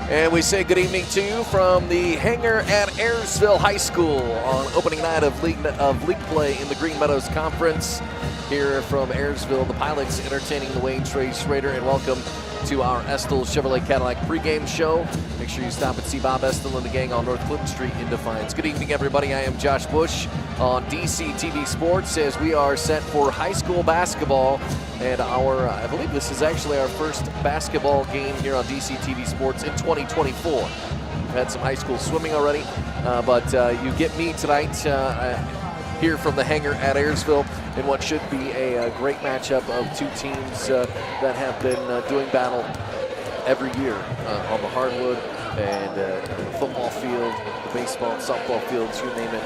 And we say good evening to you from the hangar at Ayersville High School on opening night of league play in the Green Meadows Conference. Here from Ayersville, the Pilots entertaining the Wayne Trace Raider, and welcome to our Estill Chevrolet Cadillac pregame show. Make sure you stop and see Bob Estill and the gang on North Clinton Street in Defiance. Good evening, everybody. I am Josh Bush on DC TV Sports as we are set for high school basketball. And I believe this is actually our first basketball game here on DC TV Sports in 2024. We've had some high school swimming already, but you get me tonight here from the hangar at Ayersville in what should be a great matchup of two teams that have been doing battle every year on the hardwood and the football field, the baseball and softball fields, you name it.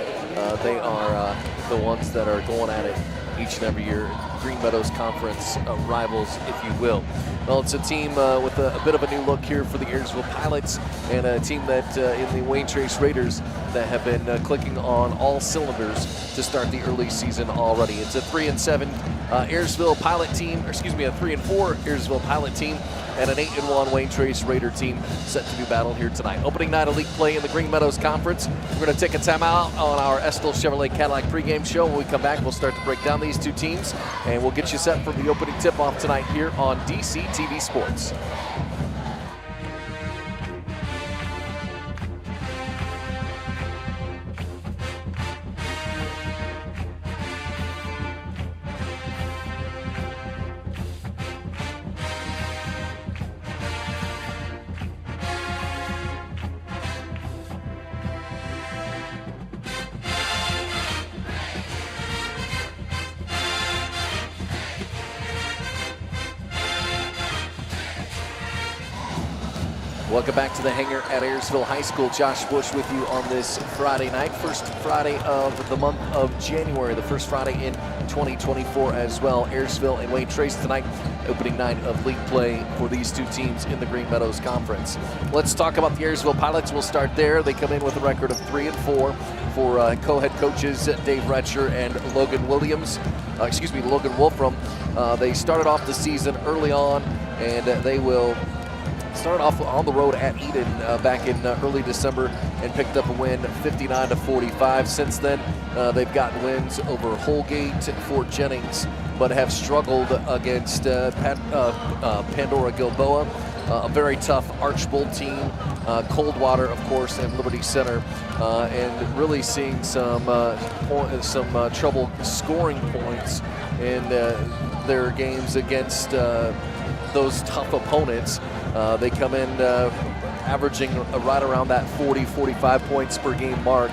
They are the ones that are going at it each and every year. Green Meadows Conference rivals, if you will. Well, it's a team with a bit of a new look here for the Ayersville Pilots, and a team that in the Wayne Trace Raiders that have been clicking on all cylinders to start the early season already. It's a 3-7 Ayersville Pilot team, or excuse me, a 3-4 Ayersville Pilot team, and an 8-1 Wayne Trace Raider team set to do battle here tonight. Opening night of league play in the Green Meadows Conference. We're going to take a timeout on our Estill Chevrolet Cadillac pregame show. When we come back, we'll start to break down these two teams, and we'll get you set for the opening tip-off tonight here on DC TV Sports. Welcome back to the hangar at Ayersville High School. Josh Bush with you on this Friday night, first Friday of the month of January, the first Friday in 2024 as well. Ayersville and Wayne Trace tonight, opening night of league play for these two teams in the Green Meadows Conference. Let's talk about the Ayersville Pilots. We'll start there. They come in with a record of 3-4 for co-head coaches Dave Retcher and Logan Wolfram. They started off the season early on, and they will started off on the road at Eden back in early December and picked up a win 59-45. Since then, they've gotten wins over Holgate, Fort Jennings, but have struggled against Pandora Gilboa, a very tough Archbold team, Coldwater, of course, and Liberty Center, and really seeing some trouble scoring points in their games against those tough opponents. They come in averaging right around that 40-45 points per game mark,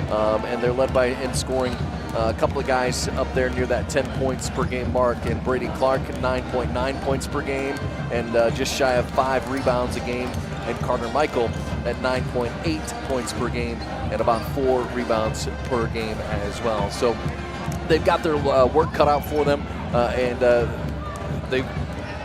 and they're led by in scoring a couple of guys up there near that 10 points per game mark, and Brady Clark 9.9 points per game and just shy of 5 rebounds a game, and Carter Michael at 9.8 points per game and about 4 rebounds per game as well. So they've got their work cut out for them, and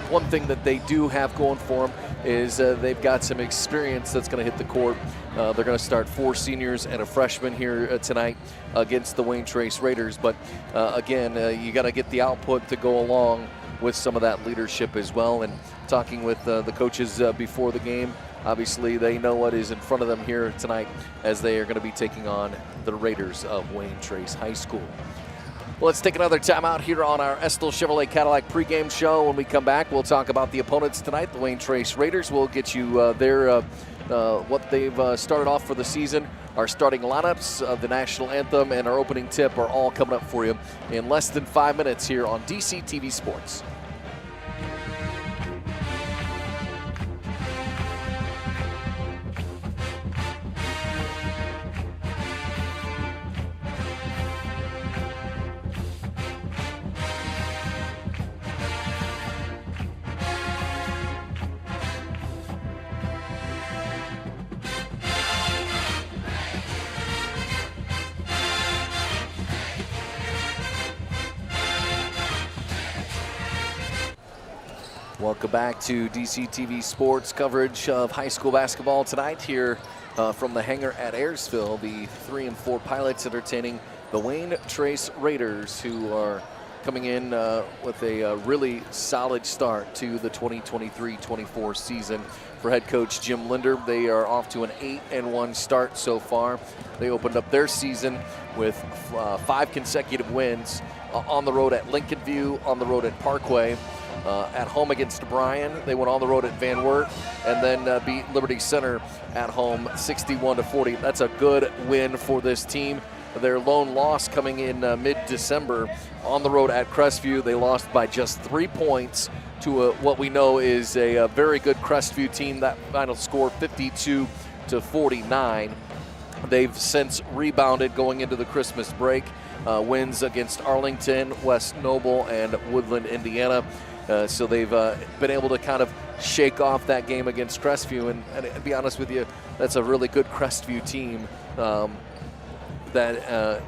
one thing that they do have going for them is they've got some experience that's going to hit the court. They're going to start 4 seniors and a freshman here tonight against the Wayne Trace Raiders. But again, you got to get the output to go along with some of that leadership as well. And talking with the coaches before the game, obviously they know what is in front of them here tonight as they are going to be taking on the Raiders of Wayne Trace High School. Well, let's take another time out here on our Estill Chevrolet Cadillac pregame show. When we come back, we'll talk about the opponents tonight, the Wayne Trace Raiders. We'll get you what they've started off for the season. Our starting lineups, the national anthem, and our opening tip are all coming up for you in less than 5 minutes here on DC TV Sports. Welcome back to DC TV Sports coverage of high school basketball tonight here from the hangar at Ayersville. The 3-4 Pilots entertaining the Wayne Trace Raiders, who are coming in with a really solid start to the 2023-24 season for head coach Jim Linder. They are off to an 8-1 start so far. They opened up their season with 5 consecutive wins on the road at Lincoln View, on the road at Parkway, at home against Bryan. They went on the road at Van Wert, and then beat Liberty Center at home 61-40. That's a good win for this team. Their lone loss coming in mid-December on the road at Crestview. They lost by just 3 points to what we know is a very good Crestview team. That final score 52-49. They've since rebounded going into the Christmas break. Wins against Arlington, West Noble, and Woodland, Indiana. So they've been able to kind of shake off that game against Crestview. And to be honest with you, that's a really good Crestview team that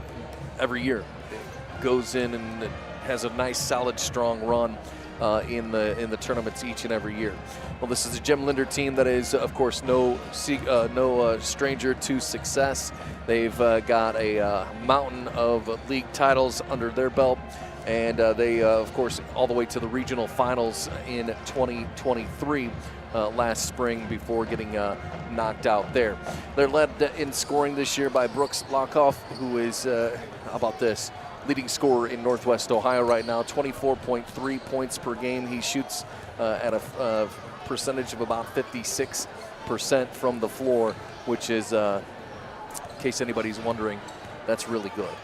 every year goes in and has a nice, solid, strong run in the tournaments each and every year. Well, this is a Jim Linder team that is, of course, no stranger to success. They've got a mountain of league titles under their belt, and they, of course, all the way to the regional finals in 2023 last spring before getting knocked out there. They're led in scoring this year by Brooks Lockhoff, who is, how about this, leading scorer in Northwest Ohio right now, 24.3 points per game. He shoots at a percentage of about 56% from the floor, which is, in case anybody's wondering, that's really good.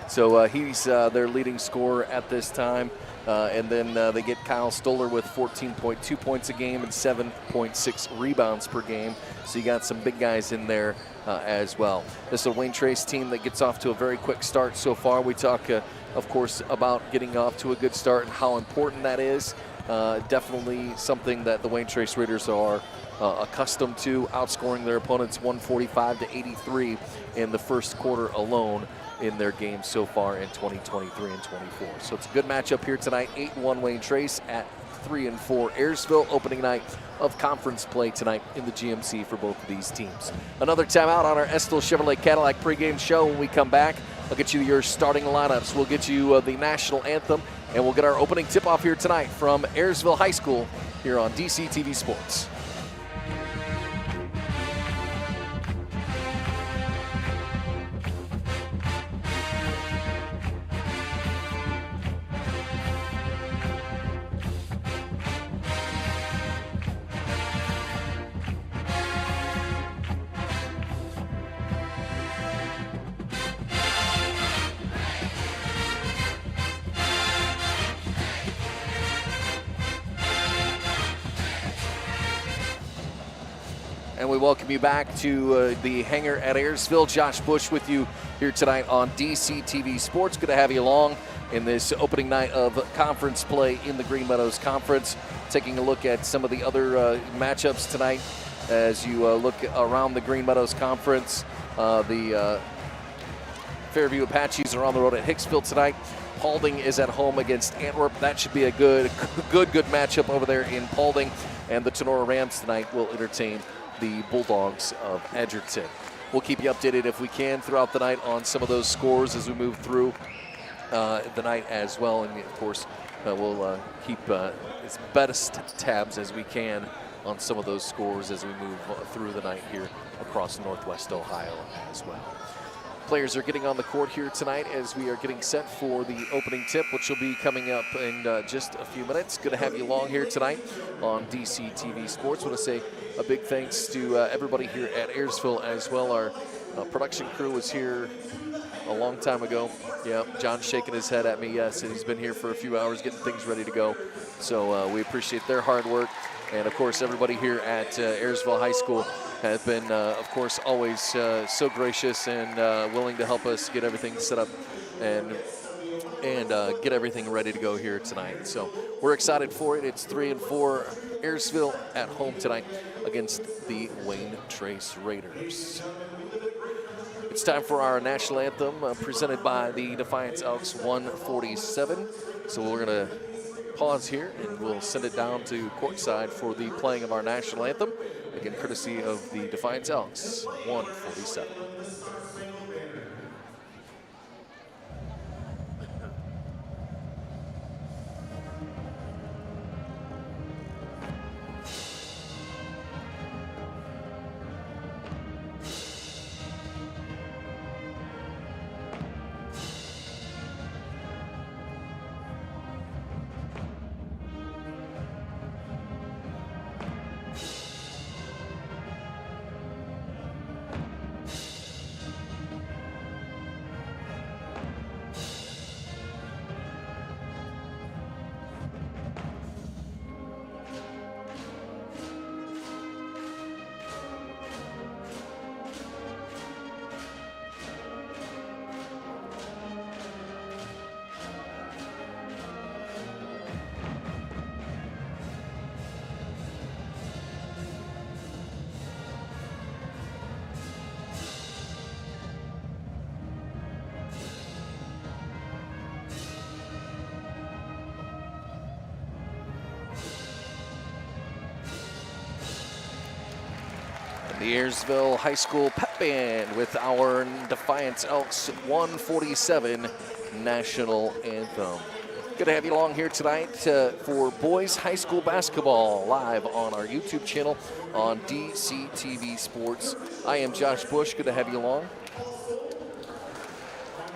So he's their leading scorer at this time. And then they get Kyle Stoller with 14.2 points a game and 7.6 rebounds per game. So you got some big guys in there as well. This is a Wayne Trace team that gets off to a very quick start so far. We talk, of course, about getting off to a good start and how important that is. Definitely something that the Wayne Trace Raiders are accustomed to, outscoring their opponents 145-83 in the first quarter alone in their games so far in 2023 and 24. So it's a good matchup here tonight. 8-1 Wayne Trace at 3-4 Ayersville, opening night of conference play tonight in the GMC for both of these teams. Another timeout on our Estill Chevrolet Cadillac pregame show. When we come back, I'll get you your starting lineups. We'll get you the national anthem, and we'll get our opening tip-off here tonight from Ayersville High School here on DCTV Sports. And we welcome you back to the hangar at Ayersville. Josh Bush with you here tonight on DCTV Sports. Good to have you along in this opening night of conference play in the Green Meadows Conference. Taking a look at some of the other matchups tonight as you look around the Green Meadows Conference. The Fairview Apaches are on the road at Hicksville tonight. Paulding is at home against Antwerp. That should be a good matchup over there in Paulding. And the Tenora Rams tonight will entertain the Bulldogs of Edgerton. We'll keep you updated if we can throughout the night on some of those scores as we move through the night as well. And of course, we'll keep as best tabs as we can on some of those scores as we move through the night here across Northwest Ohio as well. Players are getting on the court here tonight as we are getting set for the opening tip, which will be coming up in just a few minutes. Good to have you along here tonight on DCTV Sports. I want to say a big thanks to everybody here at Ayersville as well. Our production crew was here a long time ago. Yeah, John's shaking his head at me, yes, and he's been here for a few hours getting things ready to go. So we appreciate their hard work. And, of course, everybody here at Ayersville High School has been, of course, always so gracious and willing to help us get everything set up and get everything ready to go here tonight. So we're excited for it. It's 3-4 Ayersville at home tonight against the Wayne Trace Raiders. It's time for our national anthem presented by the Defiance Elks 147. So we're going to pause here and we'll send it down to courtside for the playing of our national anthem, again courtesy of the Defiance Elks 147. The Ayersville High School Pep Band with our Defiance Elks 147 National Anthem. Good to have you along here tonight for boys high school basketball live on our YouTube channel on DCTV Sports. I am Josh Bush. Good to have you along.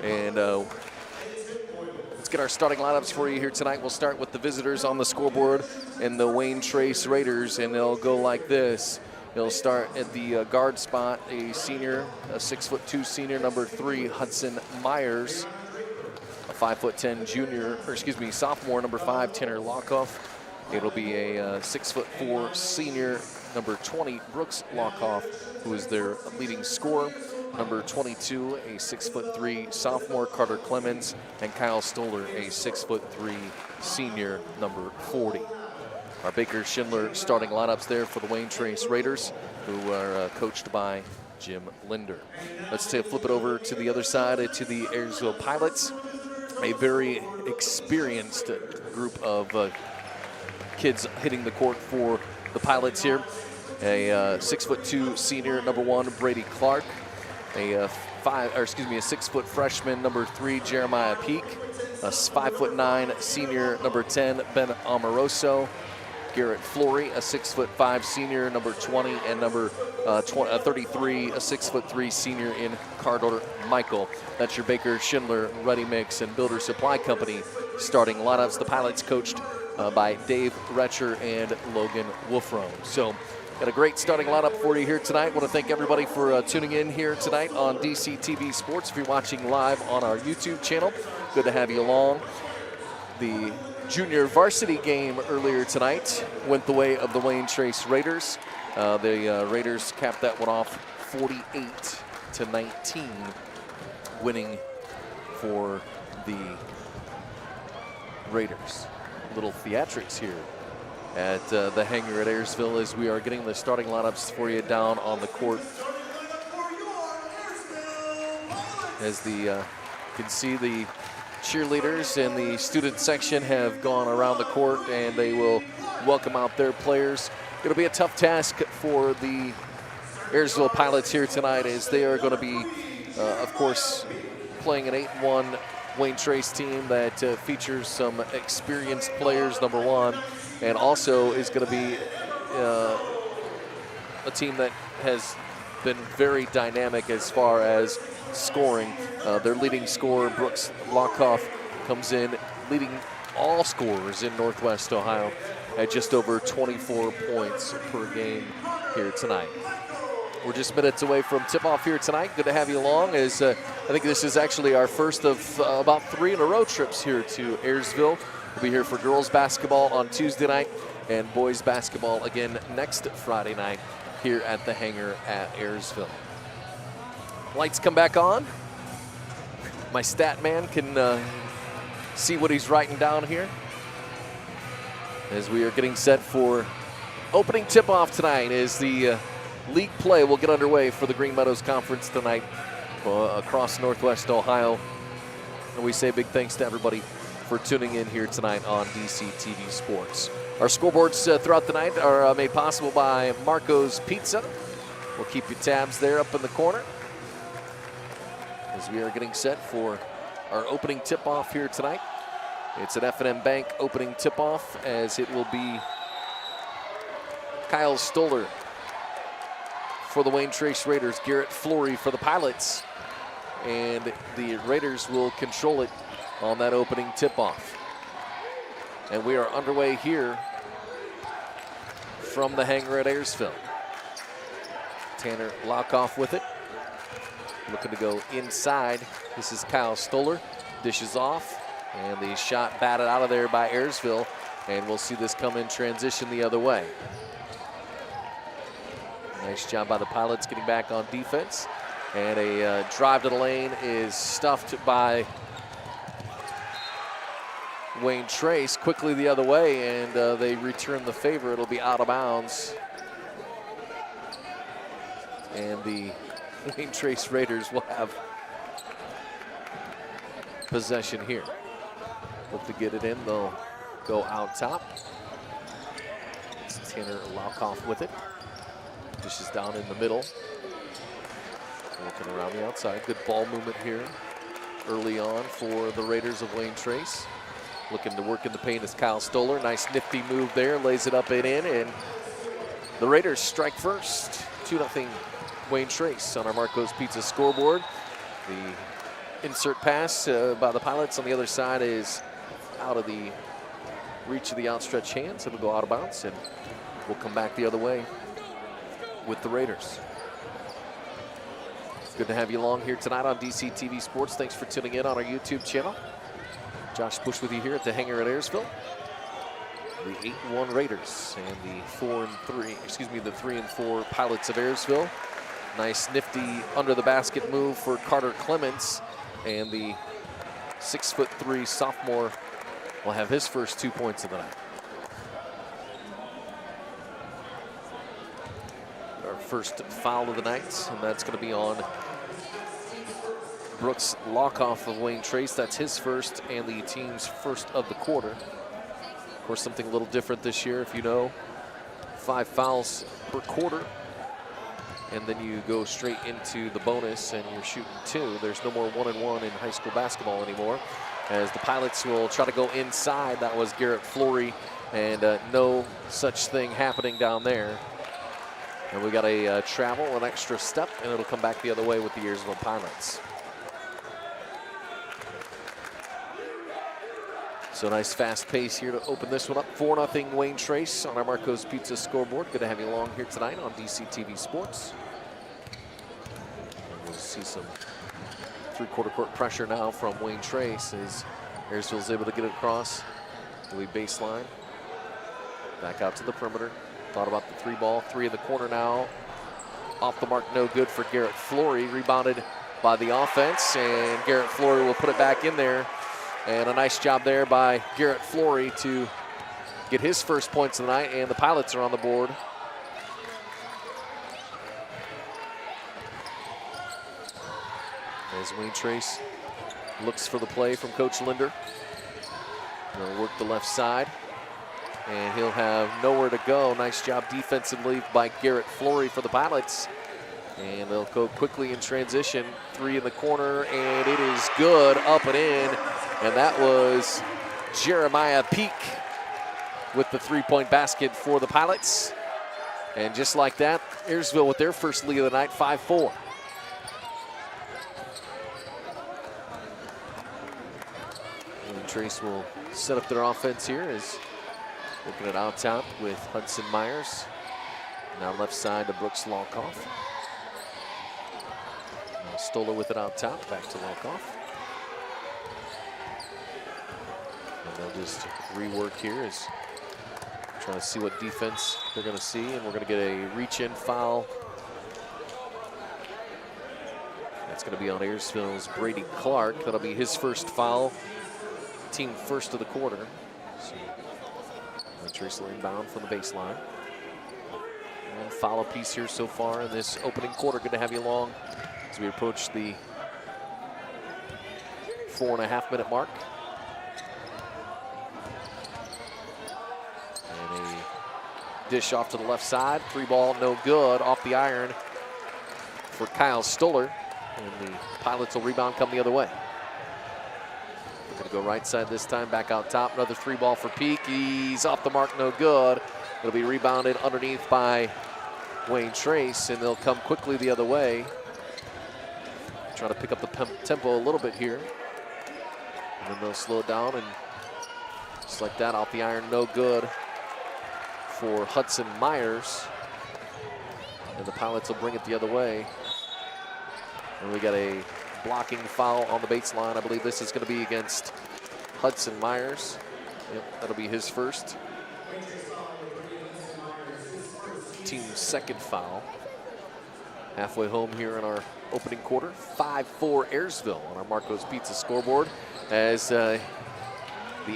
And let's get our starting lineups for you here tonight. We'll start with the visitors on the scoreboard and the Wayne Trace Raiders, and they'll go like this. They'll start at the guard spot, a senior, a 6'2" senior, number 3, Hudson Myers. A 5'10" junior, or excuse me, sophomore, number 5, Tanner Lockoff. It'll be a 6'4" senior, number 20, Brooks Lockoff, who is their leading scorer. Number 22, a 6'3" sophomore, Carter Clemens, and Kyle Stoller, a 6'3" senior, number 40. Our Baker Schindler starting lineups there for the Wayne Trace Raiders, who are coached by Jim Linder. Let's flip it over to the other side, to the Ayersville Pilots. A very experienced group of kids hitting the court for the Pilots here. A 6'2" senior, number 1, Brady Clark. A 6' freshman, number 3, Jeremiah Peak. A 5'9" senior, number 10, Ben Amoroso. Garrett Flory, a 6'5" senior, number 20, and number 33, a 6'3" senior in Carter Michael. That's your Baker Schindler Ready Mix and Builder Supply Company starting lineups. The Pilots coached by Dave Retcher and Logan Wolfram. So, got a great starting lineup for you here tonight. Want to thank everybody for tuning in here tonight on DCTV Sports. If you're watching live on our YouTube channel, good to have you along. The junior varsity game earlier tonight went the way of the Wayne Trace Raiders. The Raiders capped that one off 48-19, winning for the Raiders. Little theatrics here at the hangar at Ayersville as we are getting the starting lineups for you down on the court. As you can see, the cheerleaders and the student section have gone around the court, and they will welcome out their players. It'll be a tough task for the Ayersville Pilots here tonight, as they are going to be, of course, playing an 8-1 Wayne Trace team that features some experienced players, number 1, and also is going to be a team that has been very dynamic as far as scoring. Their leading scorer, Brooks Lockoff, comes in leading all scorers in Northwest Ohio at just over 24 points per game here tonight. We're just minutes away from tip-off here tonight. Good to have you along, as I think this is actually our first of about 3 in a row trips here to Ayersville. We'll be here for girls basketball on Tuesday night and boys basketball again next Friday night here at the hangar at Ayersville. Lights come back on. My stat man can see what he's writing down here as we are getting set for opening tip-off tonight, as the league play will get underway for the Green Meadows Conference tonight across Northwest Ohio. And we say big thanks to everybody for tuning in here tonight on DCTV Sports. Our scoreboards throughout the night are made possible by Marco's Pizza. We'll keep your tabs there up in the corner as we are getting set for our opening tip-off here tonight. It's an F&M Bank opening tip-off, as it will be Kyle Stoller for the Wayne Trace Raiders, Garrett Flory for the Pilots, and the Raiders will control it on that opening tip-off. And we are underway here from the hangar at Ayersville. Tanner Lockoff with it, looking to go inside. This is Kyle Stoller, dishes off, and the shot batted out of there by Ayersville, and we'll see this come in transition the other way. Nice job by the Pilots getting back on defense, and a drive to the lane is stuffed by Wayne Trace quickly the other way, and they return the favor. It'll be out of bounds, and the Wayne Trace Raiders will have possession here. Look to get it in, they'll go out top. It's Tanner Lockoff with it. Dishes down in the middle. Working around the outside. Good ball movement here early on for the Raiders of Wayne Trace. Looking to work in the paint is Kyle Stoller. Nice nifty move there. Lays it up and in. And the Raiders strike first. 2-0 Wayne Trace on our Marco's Pizza scoreboard. The insert pass by the Pilots on the other side is out of the reach of the outstretched hands. It'll go out of bounds, and we'll come back the other way with the Raiders. Good to have you along here tonight on DC TV Sports. Thanks for tuning in on our YouTube channel. Josh Bush with you here at the hangar at Ayersville. The 8-1 Raiders and the 3-4 Pilots of Ayersville. Nice nifty under the basket move for Carter Clements, and the 6'3" sophomore will have his first 2 points of the night. Our first foul of the night, and that's going to be on Brooks Lockoff of Wayne Trace. That's his first and the team's first of the quarter. Of course, something a little different this year, if you know. 5 fouls per quarter, and then you go straight into the bonus and you're shooting 2. There's no more 1-and-1 in high school basketball anymore, as the Pilots will try to go inside. That was Garrett Flory, and no such thing happening down there. And we got a travel, an extra step, and it'll come back the other way with the Ayersville Pilots. So nice fast pace here to open this one up. 4-0 Wayne Trace on our Marco's Pizza scoreboard. Good to have you along here tonight on DC TV Sports. And we'll see some three-quarter court pressure now from Wayne Trace as Ayersville's able to get it across the baseline. Back out to the perimeter. Thought about the 3-ball. 3 in the corner now. Off the mark, no good for Garrett Flory. Rebounded by the offense, and Garrett Flory will put it back in there. And a nice job there by Garrett Flory to get his first points of the night, and the Pilots are on the board. As Wayne Trace looks for the play from Coach Linder. He'll work the left side, and he'll have nowhere to go. Nice job defensively by Garrett Flory for the Pilots. And they'll go quickly in transition. 3 in the corner, and it is good, up and in. And that was Jeremiah Peak with the 3-point basket for the Pilots. And just like that, Ayersville with their first lead of the night, 5-4. And Trace will set up their offense here as looking at out top with Hudson Myers. Now left side to Brooks Lockoff. Now Stoller with it out top, back to Lockoff. They'll just rework here as trying to see what defense they're going to see, and we're going to get a reach-in foul. That's going to be on Ayersville's Brady Clark. That'll be his first foul, team first of the quarter. So, Trace inbound from the baseline. And foul piece here so far in this opening quarter. Good to have you along as we approach the 4.5-minute mark. Dish off to the left side. 3-ball, no good. Off the iron for Kyle Stoller. And the Pilots will rebound, come the other way. We're going to go right side this time, back out top. Another 3-ball for Peak. He's off the mark, no good. It'll be rebounded underneath by Wayne Trace, and they'll come quickly the other way. Trying to pick up the tempo a little bit here. And then they'll slow it down, and just like that, off the iron, no good for Hudson Myers. And the Pilots will bring it the other way. And we got a blocking foul on the baseline. I believe this is going to be against Hudson Myers. Yep, that'll be his first. Team's second foul. Halfway home here in our opening quarter. 5-4 Ayersville on our Marco's Pizza scoreboard, as the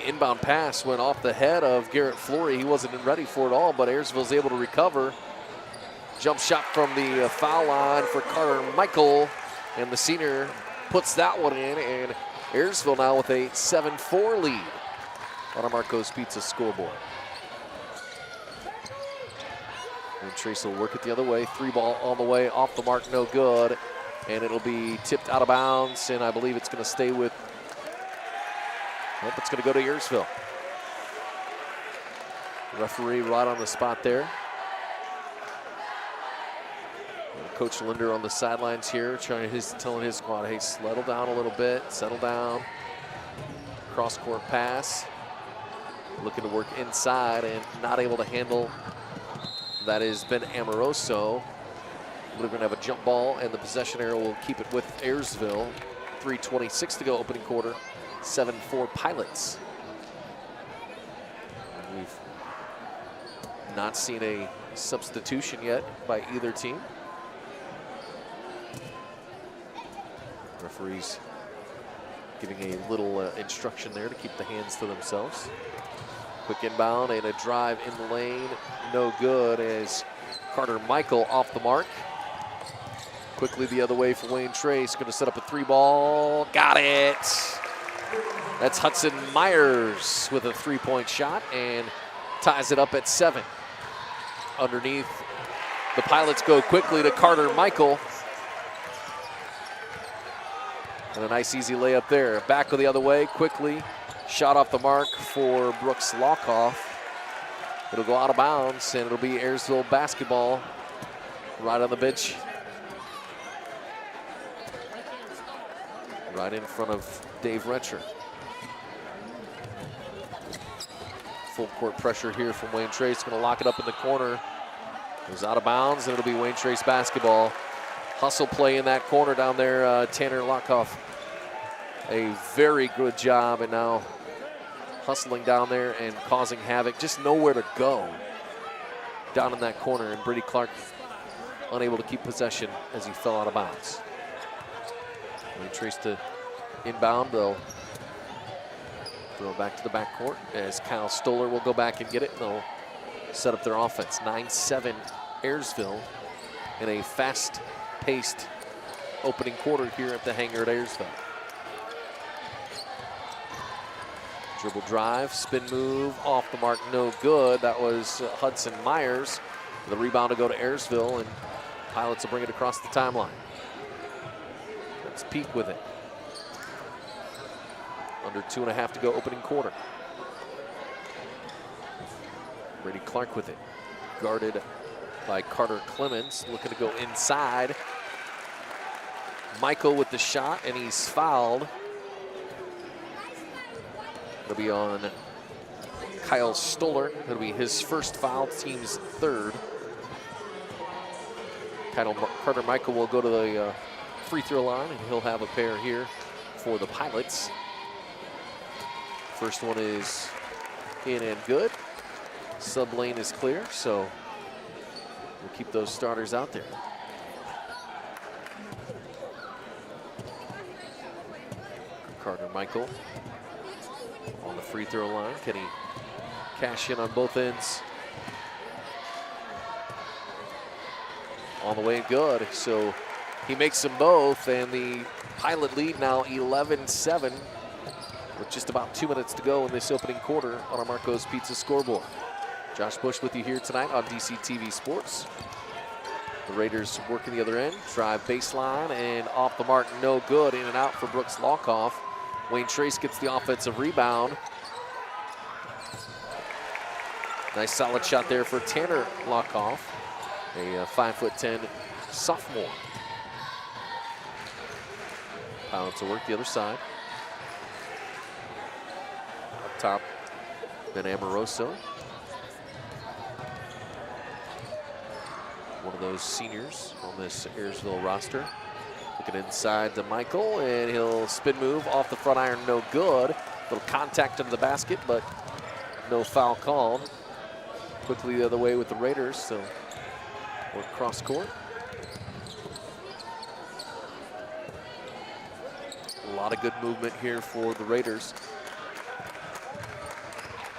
inbound pass went off the head of Garrett Flory. He wasn't ready for it all, but Ayersville's able to recover. Jump shot from the foul line for Carter Michael, and the senior puts that one in, and Ayersville now with a 7-4 lead on our Marco's Pizza scoreboard. And Trace will work it the other way. 3-ball on the way, off the mark, no good. And it'll be tipped out of bounds, and I believe it's going to stay with, it's going to go to Ayersville. Referee right on the spot there. And Coach Linder on the sidelines here, telling his squad, hey, settle down a little bit, settle down. Cross-court pass. Looking to work inside and not able to handle. That is Ben Amoroso. We're going to have a jump ball, and the possession arrow will keep it with Ayersville. 3:26 to go, opening quarter. 7-4 Pilots. We've not seen a substitution yet by either team. Referees giving a little instruction there to keep the hands to themselves. Quick inbound and a drive in the lane. No good as Carter Michael off the mark. Quickly the other way for Wayne Trace. Going to set up a 3-ball. Got it. That's Hudson Myers with a 3-point shot and ties it up at 7. Underneath, the Pilots go quickly to Carter Michael. And a nice easy layup there. Back the other way quickly. Shot off the mark for Brooks Lockoff. It'll go out of bounds, and it'll be Ayersville basketball right on the bench. Right in front of Dave Retcher. Full court pressure here from Wayne Trace. Going to lock it up in the corner. Goes out of bounds, and it'll be Wayne Trace basketball. Hustle play in that corner down there. Tanner Lockoff, a very good job, and now hustling down there and causing havoc. Just nowhere to go down in that corner, and Brady Clark unable to keep possession as he fell out of bounds. Wayne Trace to inbound. They'll throw it back to the backcourt as Kyle Stoller will go back and get it. And they'll set up their offense. 9-7 Ayersville in a fast-paced opening quarter here at the hangar at Ayersville. Dribble drive, spin move, off the mark, no good. That was Hudson Myers. The rebound to go to Ayersville, and Pilots will bring it across the timeline. That's Peak with it. Under 2.5 to go, opening quarter. Brady Clark with it. Guarded by Carter Clemens, looking to go inside. Michael with the shot, and he's fouled. It'll be on Kyle Stoller. It'll be his first foul, team's third. Carter Michael will go to the free throw line, and he'll have a pair here for the Pilots. First one is in and good. Sub lane is clear, so we'll keep those starters out there. Carter Michael on the free throw line. Can he cash in on both ends? On the way, good. So he makes them both, and the Pilot lead now 11-7 with just about 2 minutes to go in this opening quarter on our Marco's Pizza scoreboard. Josh Bush with you here tonight on DCTV Sports. The Raiders working the other end. Drive baseline and off the mark, no good. In and out for Brooks Lockoff. Wayne Trace gets the offensive rebound. Nice solid shot there for Tanner Lockoff, a 5'10" sophomore. Pilots will work the other side. Up top, Ben Amoroso. One of those seniors on this Ayersville roster. Looking inside to Michael, and he'll spin move off the front iron, no good. Little contact under the basket, but no foul called. Quickly the other way with the Raiders, so work cross court. A lot of good movement here for the Raiders.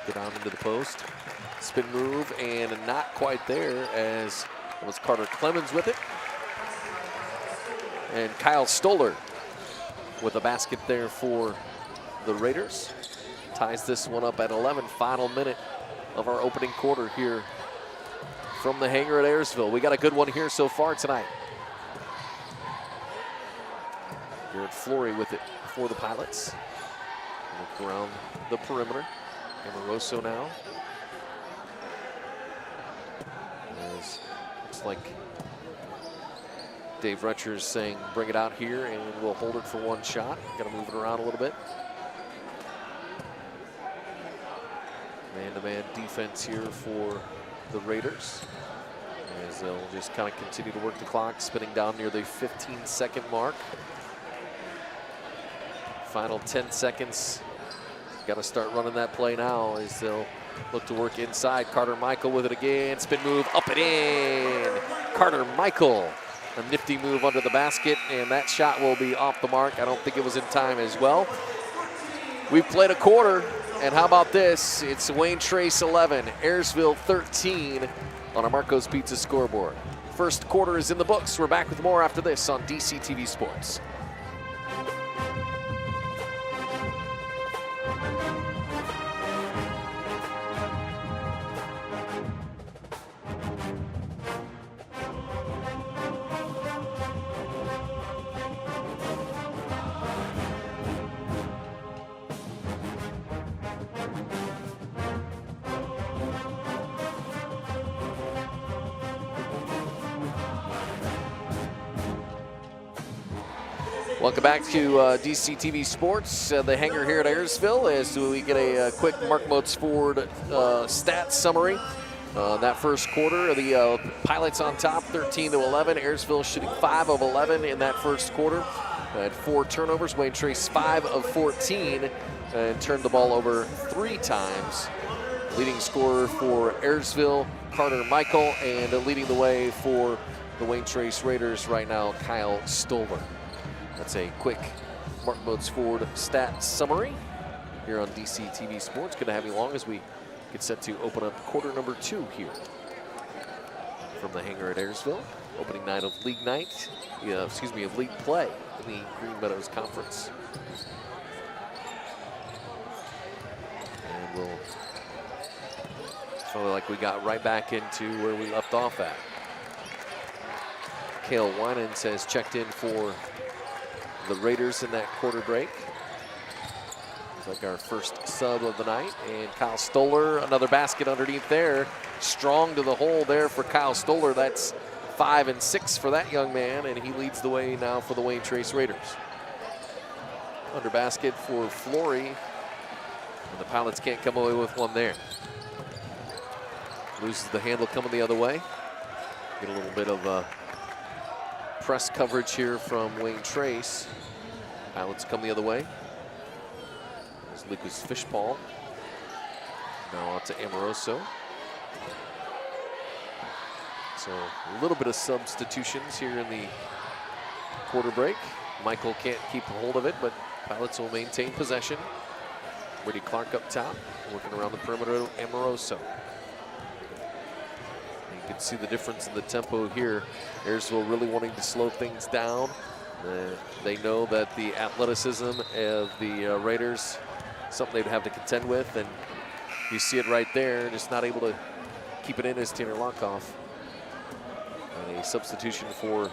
Get on into the post. Spin move, and not quite there as it was Carter Clemens with it. And Kyle Stoller with a basket there for the Raiders. Ties this one up at 11. Final minute of our opening quarter here from the hangar at Ayersville. We got a good one here so far tonight. Garrett Flory with it for the Pilots. Look around the perimeter. Amoroso now. Looks like Dave Retcher's saying bring it out here and we'll hold it for one shot. Got to move it around a little bit. Man-to-man defense here for the Raiders, as they'll just kind of continue to work the clock, spinning down near the 15-second mark. Final 10 seconds. Got to start running that play now as they'll look to work inside. Carter Michael with it again. Spin move up and in. Carter Michael, a nifty move under the basket, and that shot will be off the mark. I don't think it was in time as well. We've played a quarter, and how about this? It's Wayne Trace 11, Ayersville 13 on a Marco's Pizza scoreboard. First quarter is in the books. We're back with more after this on DCTV Sports. Welcome back to DCTV Sports, the hangar here at Ayersville, as we get a quick Mark Moatsford stats summary. That first quarter, the Pilots on top, 13-11. Ayersville shooting 5 of 11 in that first quarter. Had 4 turnovers. Wayne Trace 5 of 14 and turned the ball over 3 times. Leading scorer for Ayersville, Carter Michael, and leading the way for the Wayne Trace Raiders right now, Kyle Stoller. That's a quick Mark Moatsford stat summary here on DCTV Sports. Good to have you along as we get set to open up quarter number 2 here from the hangar at Ayersville. Opening night of league night, of league play in the Green Meadows Conference. And we'll feel like we got right back into where we left off at. Cale Winans has checked in for the Raiders in that quarter break. It's like our first sub of the night. And Kyle Stoller, another basket underneath there. Strong to the hole there for Kyle Stoller. That's 5 and 6 for that young man, and he leads the way now for the Wayne Trace Raiders. Under basket for Flory, and the Pilots can't come away with one there. Loses the handle coming the other way. Get a little bit of press coverage here from Wayne Trace. Pilots come the other way. There's Lucas Fishball. Now out to Amoroso. So a little bit of substitutions here in the quarter break. Michael can't keep a hold of it, but Pilots will maintain possession. Brady Clark up top, working around the perimeter of Amoroso. You can see the difference in the tempo here. Ayersville really wanting to slow things down. They know that the athleticism of the Raiders, something they'd have to contend with, and you see it right there, just not able to keep it in as Tanner Lockoff. And a substitution for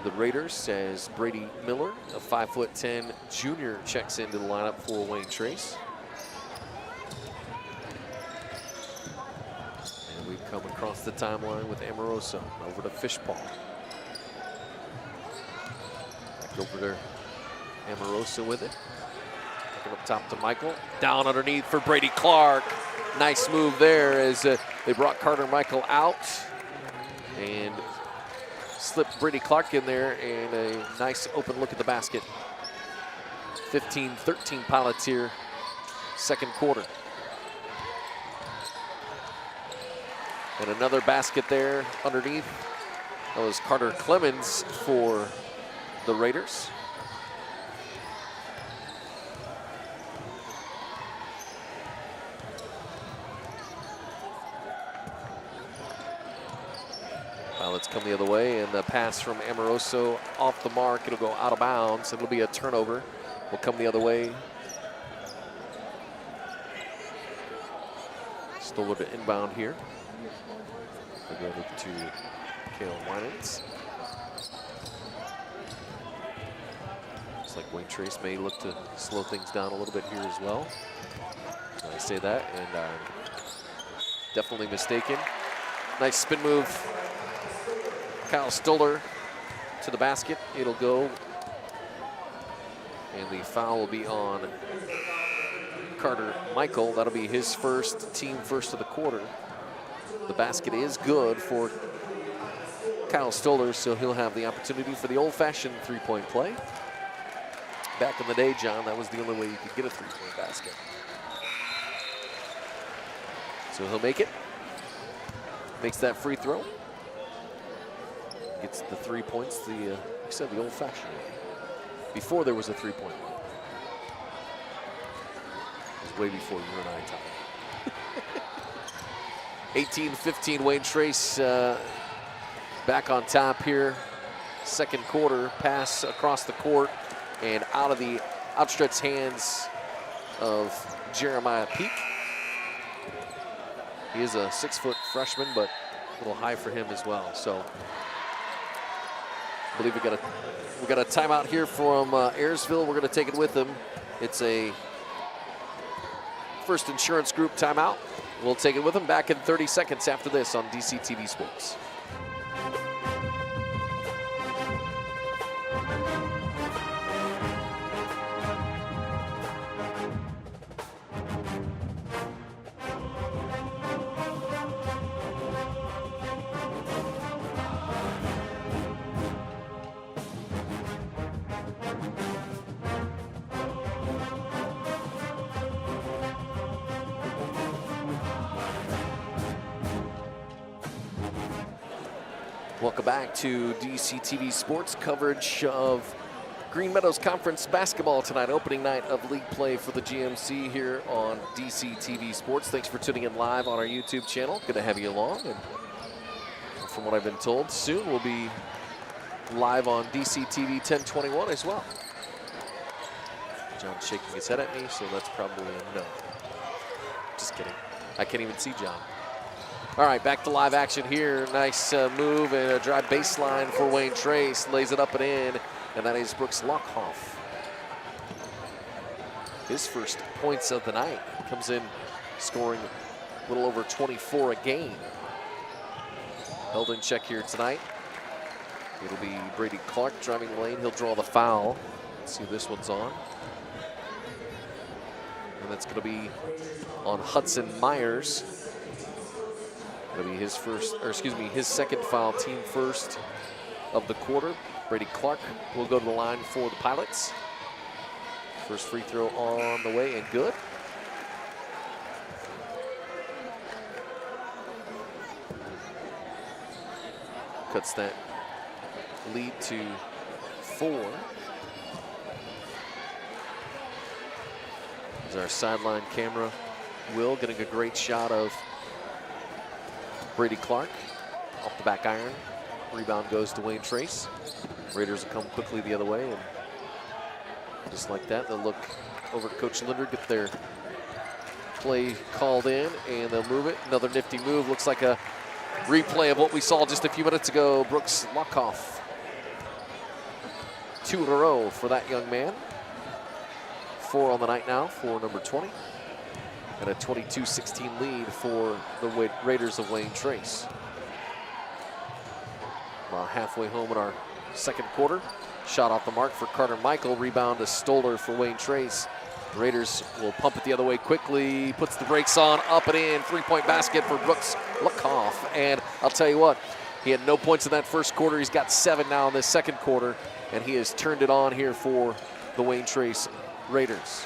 the Raiders as Brady Miller, a 5'10" junior, checks into the lineup for Wayne Trace. And we come across the timeline with Amoroso over to Fishball. Back over there, Amoroso with it. Up top to Michael. Down underneath for Brady Clark. Nice move there as they brought Carter Michael out and slipped Brady Clark in there, and a nice open look at the basket. 15-13 Pilots here, second quarter. And another basket there underneath. That was Carter Clemens for the Raiders. Pilots come the other way, and the pass from Amoroso off the mark. It'll go out of bounds. It'll be a turnover. Will come the other way. Stoller to inbound here. Again, over to Kalen Winans. Looks like Wayne Trace may look to slow things down a little bit here as well. I say that, and I'm definitely mistaken. Nice spin move. Kyle Stoller to the basket. It'll go. And the foul will be on Carter Michael. That'll be his first, team first of the quarter. The basket is good for Kyle Stoller, so he'll have the opportunity for the old-fashioned three-point play. Back in the day, John, that was the only way you could get a three-point basket. So he'll make it. Makes that free throw. Gets the 3 points, like I said, the old-fashioned way. Before there was a three-point line. It was way before you and I, Tom. 18-15, Wayne Trace back on top here. Second quarter, pass across the court and out of the outstretched hands of Jeremiah Peak. He is a 6-foot freshman, but a little high for him as well. So I believe we got a timeout here from Ayersville. We're going to take it with them. It's a First Insurance Group timeout. We'll take it with them back in 30 seconds after this on DCTV Sports. Welcome back to DCTV Sports coverage of Green Meadows Conference basketball tonight. Opening night of league play for the GMC here on DCTV Sports. Thanks for tuning in live on our YouTube channel. Good to have you along. And from what I've been told, soon we'll be live on DCTV 1021 as well. John's shaking his head at me, so that's probably a no. Just kidding. I can't even see John. All right, back to live action here. Nice move and a drive baseline for Wayne Trace. Lays it up and in, and that is Brooks Lockhoff. His first points of the night. Comes in scoring a little over 24 a game. Held in check here tonight. It'll be Brady Clark driving the lane. He'll draw the foul. Let's see who this one's on. And that's going to be on Hudson Myers. That'll be his first, or excuse me, his second foul, team first of the quarter. Brady Clark will go to the line for the Pilots. First free throw on the way and good. Cuts that lead to 4. There's our sideline camera. Will getting a great shot of Brady Clark off the back iron. Rebound goes to Wayne Trace. Raiders will come quickly the other way, and just like that, they'll look over to Coach Linder, get their play called in, and they'll move it. Another nifty move. Looks like a replay of what we saw just a few minutes ago. Brooks Lockhoff. 2 in a row for that young man. 4 on the night now for number 20. And a 22-16 lead for the Raiders of Wayne Trace. About halfway home in our second quarter. Shot off the mark for Carter Michael. Rebound to Stoller for Wayne Trace. The Raiders will pump it the other way quickly. Puts the brakes on, up and in. 3-point basket for Brooks Lockhoff. And I'll tell you what, he had no points in that first quarter. He's got 7 now in this second quarter. And he has turned it on here for the Wayne Trace Raiders.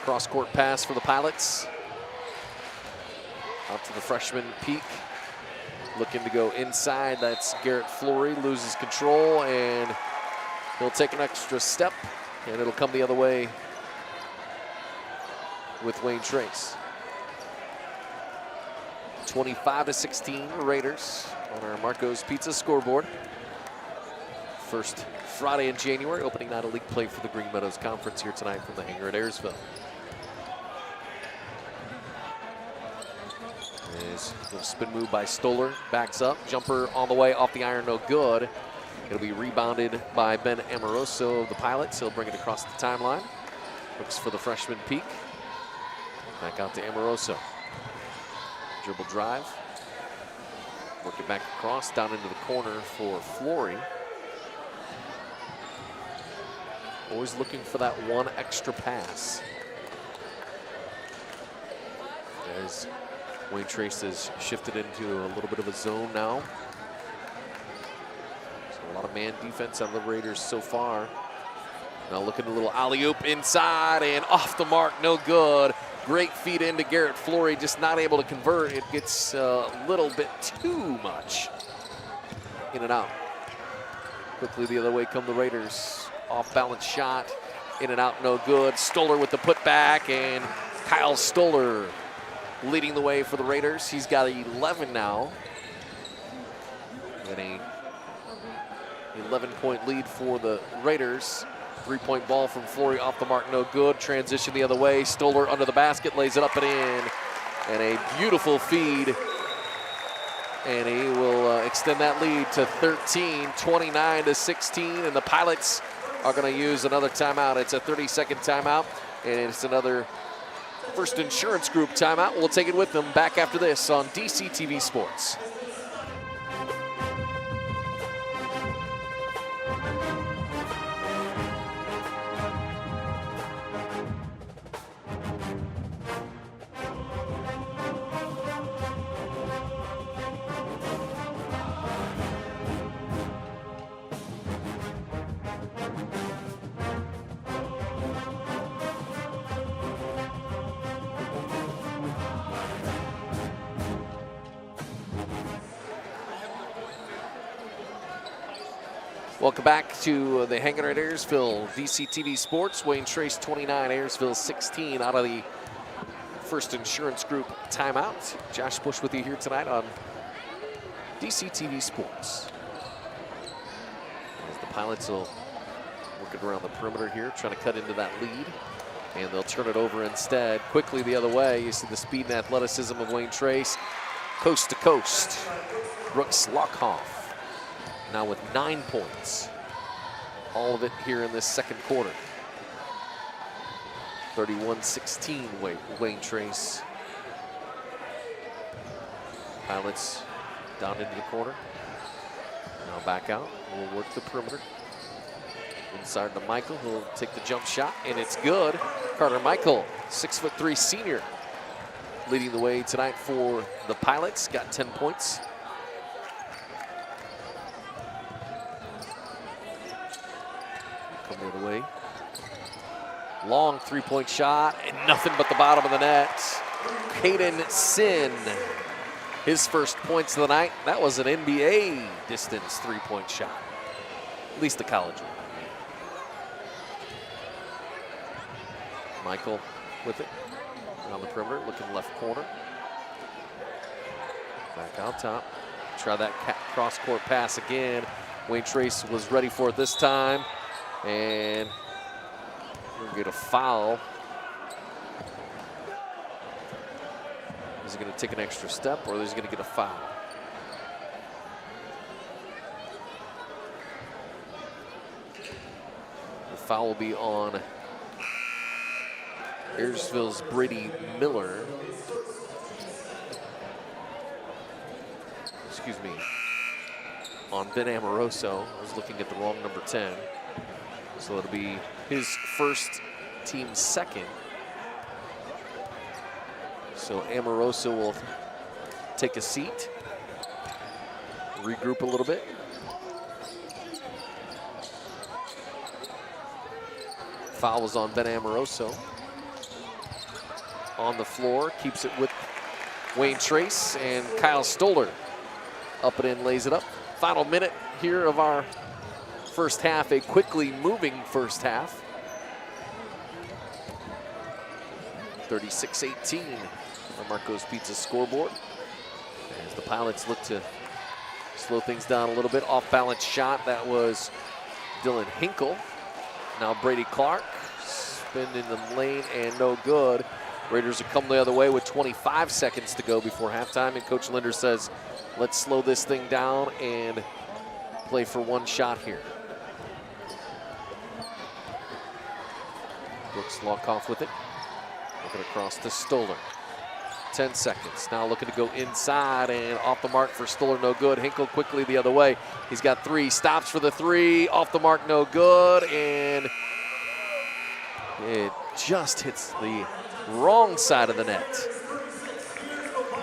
Cross-court pass for the Pilots. Out to the freshman Peak. Looking to go inside. That's Garrett Flory. Loses control, and he'll take an extra step, and it'll come the other way with Wayne Trace. 25-16 Raiders on our Marco's Pizza scoreboard. First Friday in January, opening night of league play for the Green Meadows Conference here tonight from the hangar at Ayersville. There's a little spin move by Stoller, backs up, jumper on the way, off the iron, no good. It'll be rebounded by Ben Amoroso of the Pilots. He'll bring it across the timeline. Looks for the freshman peak. Back out to Amoroso. Dribble drive. Work it back across, down into the corner for Flory. Always looking for that one extra pass. As Wayne Trace has shifted into a little bit of a zone now. So a lot of man defense on the Raiders so far. Now looking a little alley-oop inside and off the mark, no good. Great feed into Garrett Flory, just not able to convert. It gets a little bit too much. In and out. Quickly the other way come the Raiders. Off-balance shot, in and out, no good. Stoller with the putback, and Kyle Stoller leading the way for the Raiders. He's got 11 now. And a 11-point lead for the Raiders. Three-point ball from Flory, off the mark, no good. Transition the other way. Stoller under the basket, lays it up and in. And a beautiful feed. And he will extend that lead to 13, 29-16. And the Pilots are going to use another timeout. It's a 30-second timeout. And it's another First Insurance Group timeout. We'll take it with them back after this on DCTV Sports. Welcome back to the Hanging at Ayersville DCTV Sports. Wayne Trace 29, Ayersville 16 out of the First Insurance Group timeout. Josh Bush with you here tonight on DCTV Sports. As the Pilots will work it around the perimeter here, trying to cut into that lead. And they'll turn it over instead. Quickly the other way, you see the speed and athleticism of Wayne Trace. Coast to coast, Brooks Lockhoff. Now with 9 points. All of it here in this second quarter. 31-16 Wayne Trace. Pilots down into the corner. Now back out. We'll work the perimeter. Inside to Michael, who'll take the jump shot, and it's good. Carter Michael, 6'3" senior, leading the way tonight for the Pilots. Got 10 points. Come the other way. Long three-point shot, and nothing but the bottom of the net. Caden Sin, his first points of the night. That was an NBA distance three-point shot, at least the college one. Michael with it on the perimeter, looking left corner. Back out top. Try that cross-court pass again. Wayne Trace was ready for it this time. And we're going to get a foul. Is he going to take an extra step, or is he going to get a foul? The foul will be on Ayersville's Brady Miller. Excuse me. On Ben Amoroso. I was looking at the wrong number 10. So it'll be his first, team second. So Amoroso will take a seat, regroup a little bit. Foul was on Ben Amoroso. On the floor, keeps it with Wayne Trace, and Kyle Stoller up and in, lays it up. Final minute here of our first half, a quickly moving first half. 36-18 on Marco's Pizza scoreboard. As the Pilots look to slow things down a little bit. Off-balance shot, that was Dylan Hinkle. Now Brady Clark, spin in the lane and no good. Raiders will come the other way with 25 seconds to go before halftime, and Coach Linder says, let's slow this thing down and play for one shot here. Brooks Lockoff with it. Looking across to Stoller. 10 seconds. Now looking to go inside and off the mark for Stoller, no good. Hinkle quickly the other way. He's got 3, stops for the 3, off the mark, no good, and it just hits the wrong side of the net.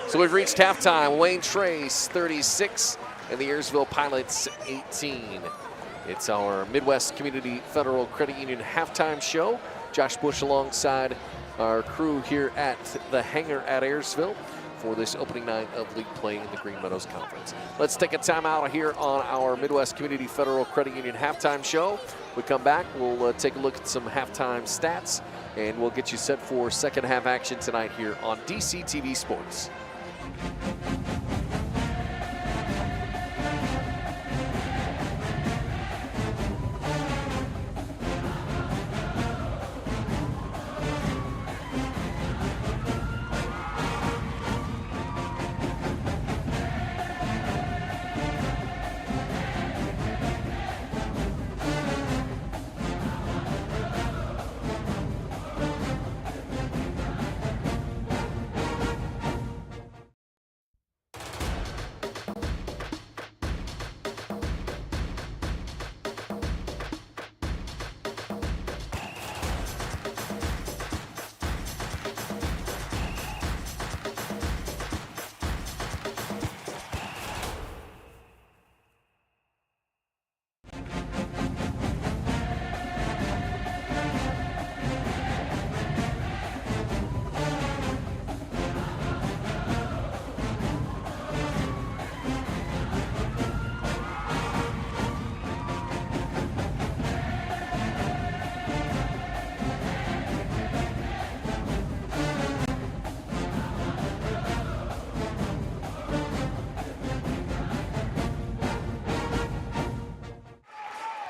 So we've reached halftime. Wayne Trace 36 and the Ayersville Pilots 18. It's our Midwest Community Federal Credit Union halftime show. Josh Bush alongside our crew here at the hangar at Ayersville for this opening night of league play in the Green Meadows Conference. Let's take a timeout here on our Midwest Community Federal Credit Union halftime show. We come back, we'll take a look at some halftime stats, and we'll get you set for second half action tonight here on DCTV Sports.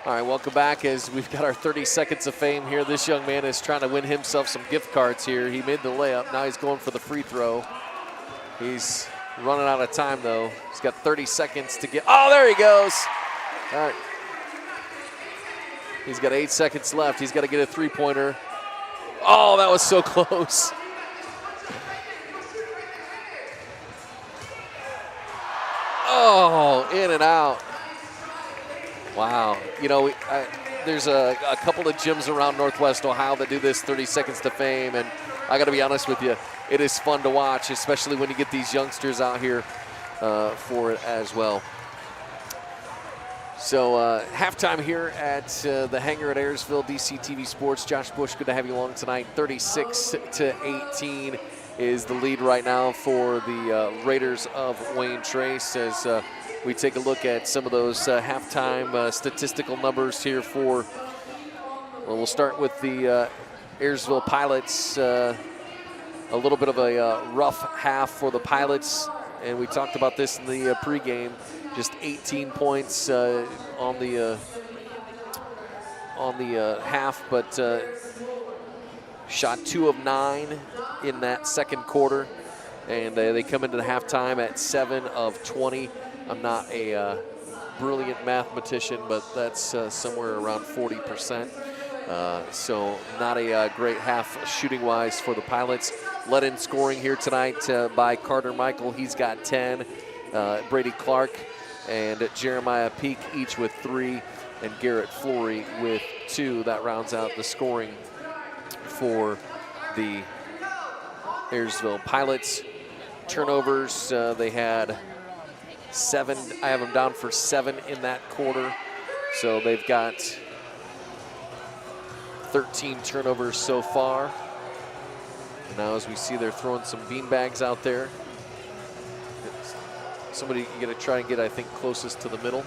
All right, welcome back as we've got our 30 seconds of fame here. This young man is trying to win himself some gift cards here. He made the layup. Now he's going for the free throw. He's running out of time, though. He's got 30 seconds to get. Oh, there he goes. All right. He's got 8 seconds left. He's got to get a three-pointer. Oh, that was so close. Oh, in and out. Wow. You know, there's a couple of gyms around Northwest Ohio that do this 30 seconds to fame, and I got to be honest with you, it is fun to watch, especially when you get these youngsters out here for it as well. So halftime here at the hangar at Ayersville, DCTV Sports. Josh Bush, good to have you along tonight. 36-18 is the lead right now for the Raiders of Wayne Trace as we take a look at some of those halftime statistical numbers here for, well, we'll start with the Ayersville Pilots. A little bit of a rough half for the Pilots, and we talked about this in the pregame. Just 18 points on the half, but shot 2 of 9 in that second quarter, and they come into the halftime at 7 of 20. I'm not a brilliant mathematician, but that's somewhere around 40%. So not a great half shooting-wise for the Pilots. Led in scoring here tonight by Carter Michael. He's got 10. Brady Clark and Jeremiah Peak each with 3, and Garrett Flory with 2. That rounds out the scoring for the Ayersville Pilots. Turnovers, they had 7. I have them down for 7 in that quarter. So they've got 13 turnovers so far. And now as we see, they're throwing some beanbags out there. Somebody going to try and get, I think, closest to the middle.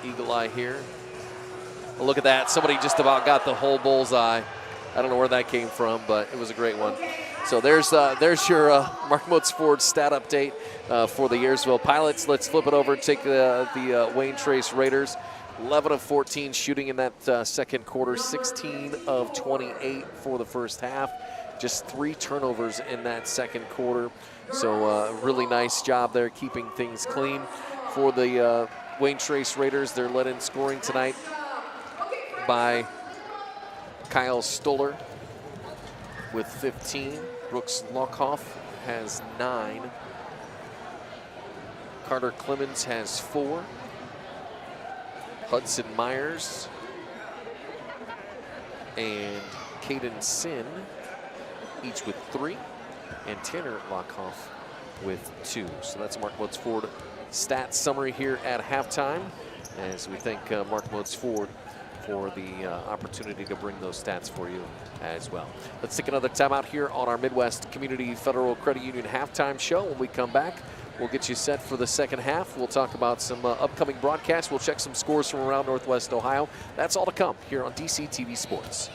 Eagle eye here. Well, look at that. Somebody just about got the whole bullseye. I don't know where that came from, but it was a great one. So there's your Mark Moats Ford stat update for the Ayersville Pilots. Let's flip it over and take the Wayne Trace Raiders. 11 of 14 shooting in that second quarter, 16 of 28 for the first half. Just 3 turnovers in that second quarter. So really nice job there keeping things clean. For the Wayne Trace Raiders, they're led in scoring tonight by Kyle Stoller with 15. Brooks Lockhoff has 9. Carter Clemens has 4. Hudson Myers and Caden Sin each with 3, and Tanner Lockhoff with 2. So that's Mark Motes Ford stats summary here at halftime, as we thank Mark Motes Ford for the opportunity to bring those stats for you as well. Let's take another timeout here on our Midwest Community Federal Credit Union halftime show. When we come back, we'll get you set for the second half. We'll talk about some upcoming broadcasts. We'll check some scores from around Northwest Ohio. That's all to come here on DC TV Sports.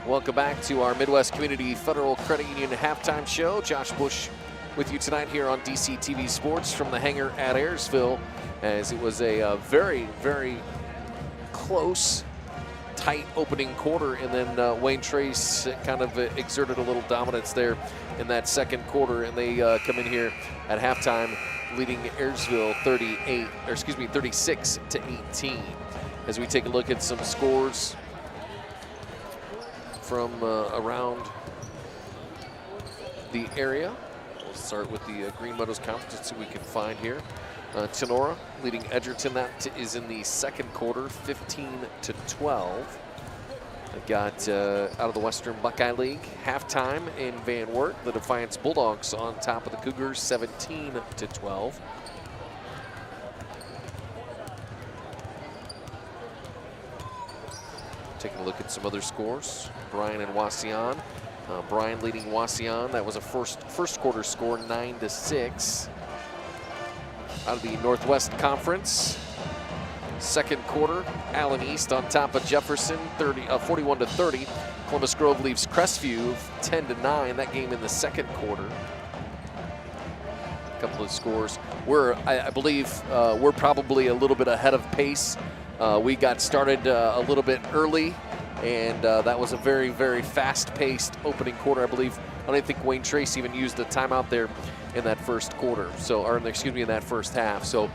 Welcome back to our Midwest Community Federal Credit Union halftime show. Josh Bush with you tonight here on DC TV Sports from the hangar at Ayersville, as it was a very, very close, tight opening quarter, and then Wayne Trace kind of exerted a little dominance there in that second quarter, and they come in here at halftime leading Ayersville 36 to 18. As we take a look at some scores from around the area. We'll start with the Green Meadows Conference. Let's see what we can find here. Tenora leading Edgerton. That is in the second quarter, 15 to 12. They got out of the Western Buckeye League halftime in Van Wert. The Defiance Bulldogs on top of the Cougars, 17 to 12. Taking a look at some other scores. Bryan and Wauseon. Bryan leading Wauseon. That was a first quarter score, 9 to 6. Out of the Northwest Conference. Second quarter, Allen East on top of Jefferson, 41 to 30. Columbus Grove leaves Crestview 10 to 9. That game in the second quarter. A couple of scores. I believe we're probably a little bit ahead of pace. We got started a little bit early, and that was a very, very fast-paced opening quarter. I don't think Wayne Trace even used a timeout there in that first quarter. In that first half. So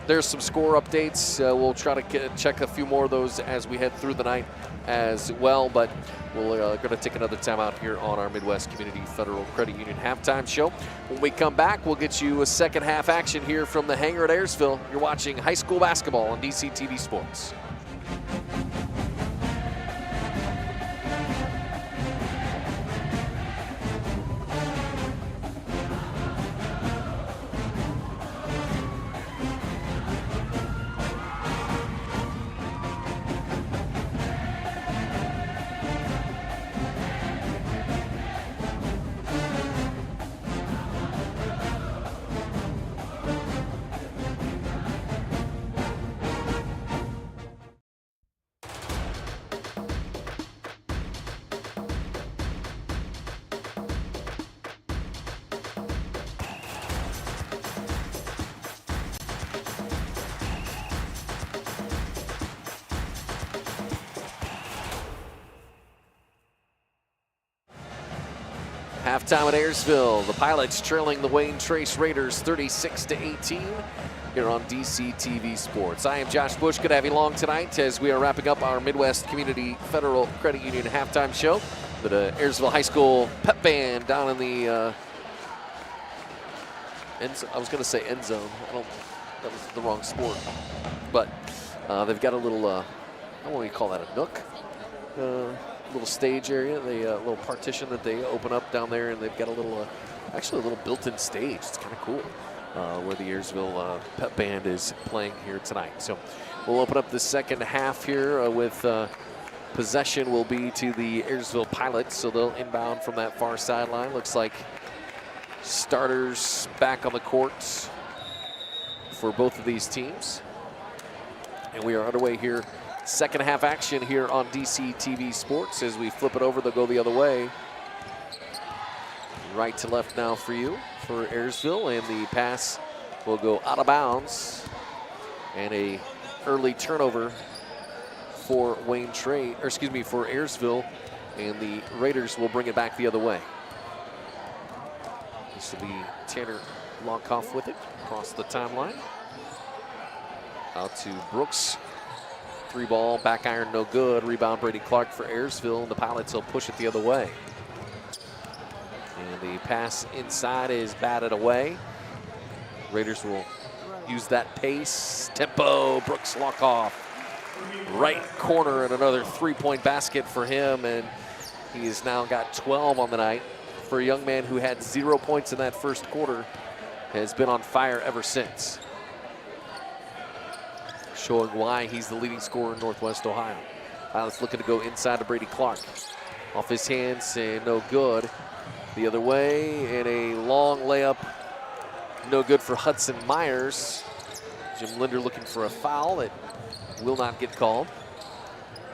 there's some score updates. We'll try to check a few more of those as we head through the night as well. But we're going to take another timeout here on our Midwest Community Federal Credit Union halftime show. When we come back, we'll get you a second half action here from the hangar at Ayersville. You're watching high school basketball on DC TV Sports. Halftime at Ayersville. The Pilots trailing the Wayne Trace Raiders 36-18 here on DC TV Sports. I am Josh Bush. Good to have you along tonight as we are wrapping up our Midwest Community Federal Credit Union halftime show. The Ayersville High School pep band down in the I was going to say end zone. That was the wrong sport. But they've got a little, what do you call that, a nook? Little stage area, a little partition that they open up down there, and they've got a little, actually a little built-in stage. It's kind of cool where the Ayersville pep band is playing here tonight. So we'll open up the second half here with possession will be to the Ayersville Pilots, so they'll inbound from that far sideline. Looks like starters back on the court for both of these teams. And we are underway here. Second half action here on DC TV Sports. As we flip it over, they'll go the other way. Right to left now for you for Ayersville, and the pass will go out of bounds. And a early turnover for for Ayersville, and the Raiders will bring it back the other way. This will be Tanner Longhoff with it across the timeline. Out to Brooks. 3-ball, back iron, no good. Rebound, Brady Clark for Ayersville, and the Pilots will push it the other way. And the pass inside is batted away. Raiders will use that pace, tempo. Brooks Longhoff, right corner, and another three-point basket for him, and he has now got 12 on the night. For a young man who had 0 points in that first quarter, has been on fire ever since. Showing why he's the leading scorer in Northwest Ohio. Pilots looking to go inside to Brady Clark. Off his hands and no good. The other way, and a long layup. No good for Hudson Myers. Jim Linder looking for a foul that will not get called.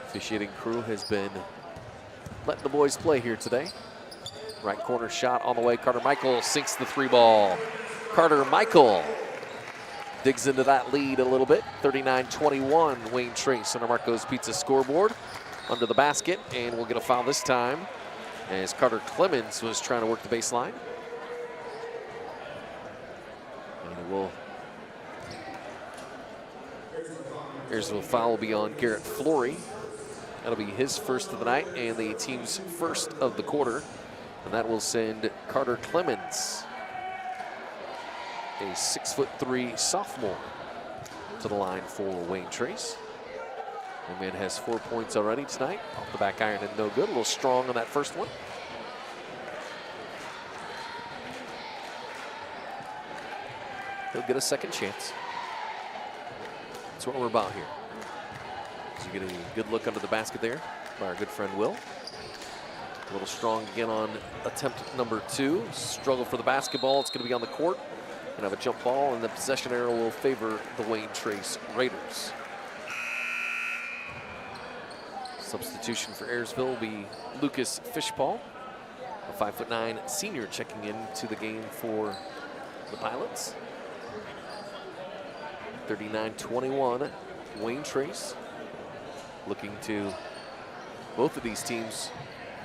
Officiating crew has been letting the boys play here today. Right corner shot on the way. Carter Michael sinks the 3-ball. Carter Michael digs into that lead a little bit. 39-21, Wayne Trace on the Marco's Pizza scoreboard. Under the basket, and we'll get a foul this time as Carter Clemens was trying to work the baseline. And Ayersville foul will be on Garrett Flory. That'll be his first of the night and the team's first of the quarter. And that will send Carter Clemens, a 6'3" sophomore, to the line for Wayne Trace. The man has 4 points already tonight. Off the back iron and no good. A little strong on that first one. He'll get a second chance. That's what we're about here. So you get a good look under the basket there by our good friend Will. A little strong again on attempt number 2. Struggle for the basketball. It's going to be on the court. And have a jump ball, and the possession arrow will favor the Wayne Trace Raiders. Substitution for Ayersville will be Lucas Fishpaul, a 5'9" senior checking into the game for the Pilots. 39-21, Wayne Trace looking to both of these teams,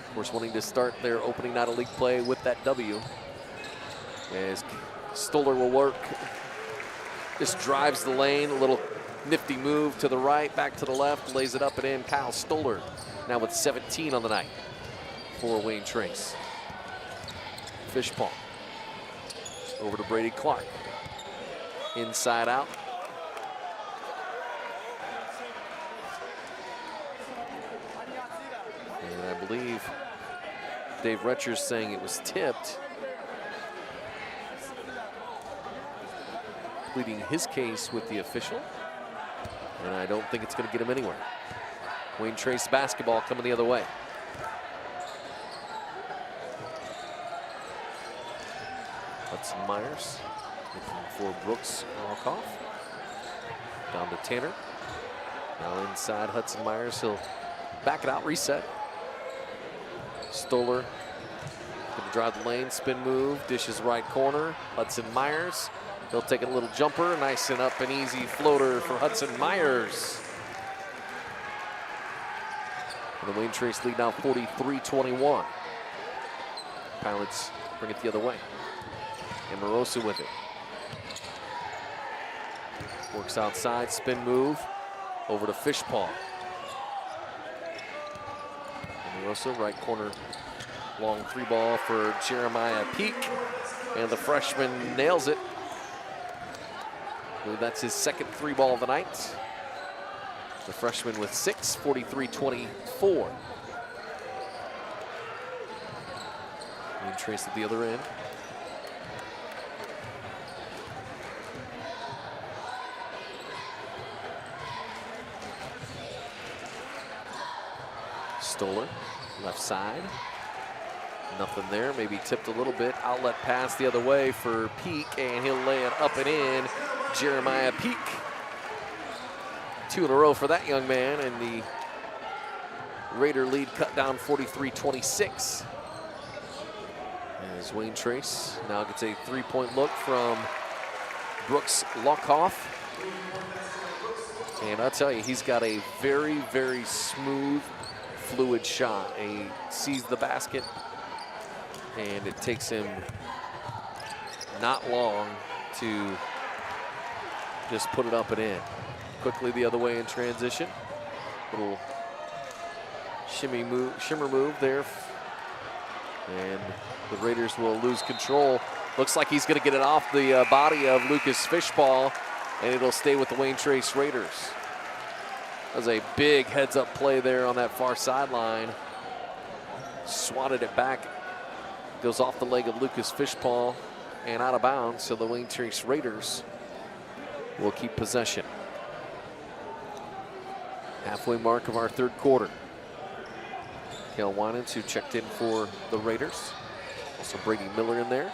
of course, wanting to start their opening night of league play with that W. As Stoller will work, just drives the lane, a little nifty move to the right, back to the left, lays it up and in. Kyle Stoller now with 17 on the night for Wayne Trace. Fishpaw over to Brady Clark. Inside out. And I believe Dave Retcher's saying it was tipped. Pleading his case with the official, and I don't think it's going to get him anywhere. Wayne Trace basketball coming the other way. Hudson Myers looking for Brooks Longhoff. Down to Tanner. Now inside Hudson Myers. He'll back it out, reset. Stoller going to drive the lane, spin move, dishes right corner. Hudson Myers. He'll take a little jumper, nice and up and easy floater for Hudson Myers. And the Wayne Trace lead now 43-21. Pilots bring it the other way. Amorosa with it. Works outside, spin move, over to Fishpaw. Amorosa, right corner, long 3-ball for Jeremiah Peak. And the freshman nails it. I believe that's his second 3-ball of the night. The freshman with 6, 43-24. And Trace at the other end. Stoller, left side. Nothing there, maybe tipped a little bit. Outlet pass the other way for Peak, and he'll lay it up and in. Jeremiah Peak. 2 in a row for that young man, and the Raider lead cut down 43-26. As Wayne Trace now gets a 3-point look from Brooks Lockhoff. And I'll tell you, he's got a very, very smooth, fluid shot. He sees the basket, and it takes him not long to just put it up and in. Quickly the other way in transition. Little shimmer move there. And the Raiders will lose control. Looks like he's going to get it off the body of Lucas Fishpaw, and it'll stay with the Wayne Trace Raiders. That was a big heads-up play there on that far sideline. Swatted it back. Goes off the leg of Lucas Fishpaw and out of bounds, so the Wayne Trace Raiders will keep possession. Halfway mark of our third quarter. Cale Winans, who checked in for the Raiders. Also Brady Miller in there.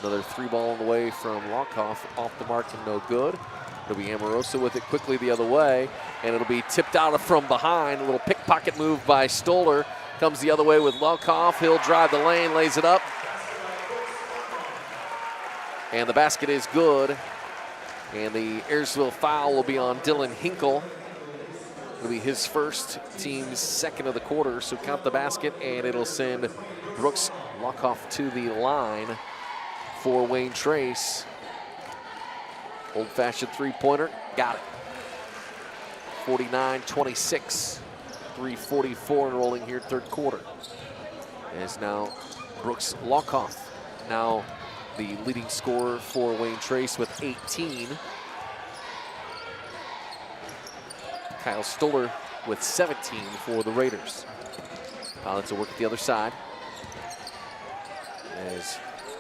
Another 3-ball on the way from Lockhoff, off the mark and no good. It'll be Amorosa with it quickly the other way, and it'll be tipped out from behind. A little pickpocket move by Stoller. Comes the other way with Lockhoff. He'll drive the lane, lays it up. And the basket is good. And the Ayersville foul will be on Dylan Hinkle. It'll be his first, team's second of the quarter. So count the basket, and it'll send Brooks Lockhoff to the line for Wayne Trace. Old-fashioned 3-pointer, got it. 49-26, 3:44 rolling here, third quarter. As now Brooks Lockhoff, now the leading scorer for Wayne Trace with 18. Kyle Stoller with 17 for the Raiders. Pilots will work at the other side. As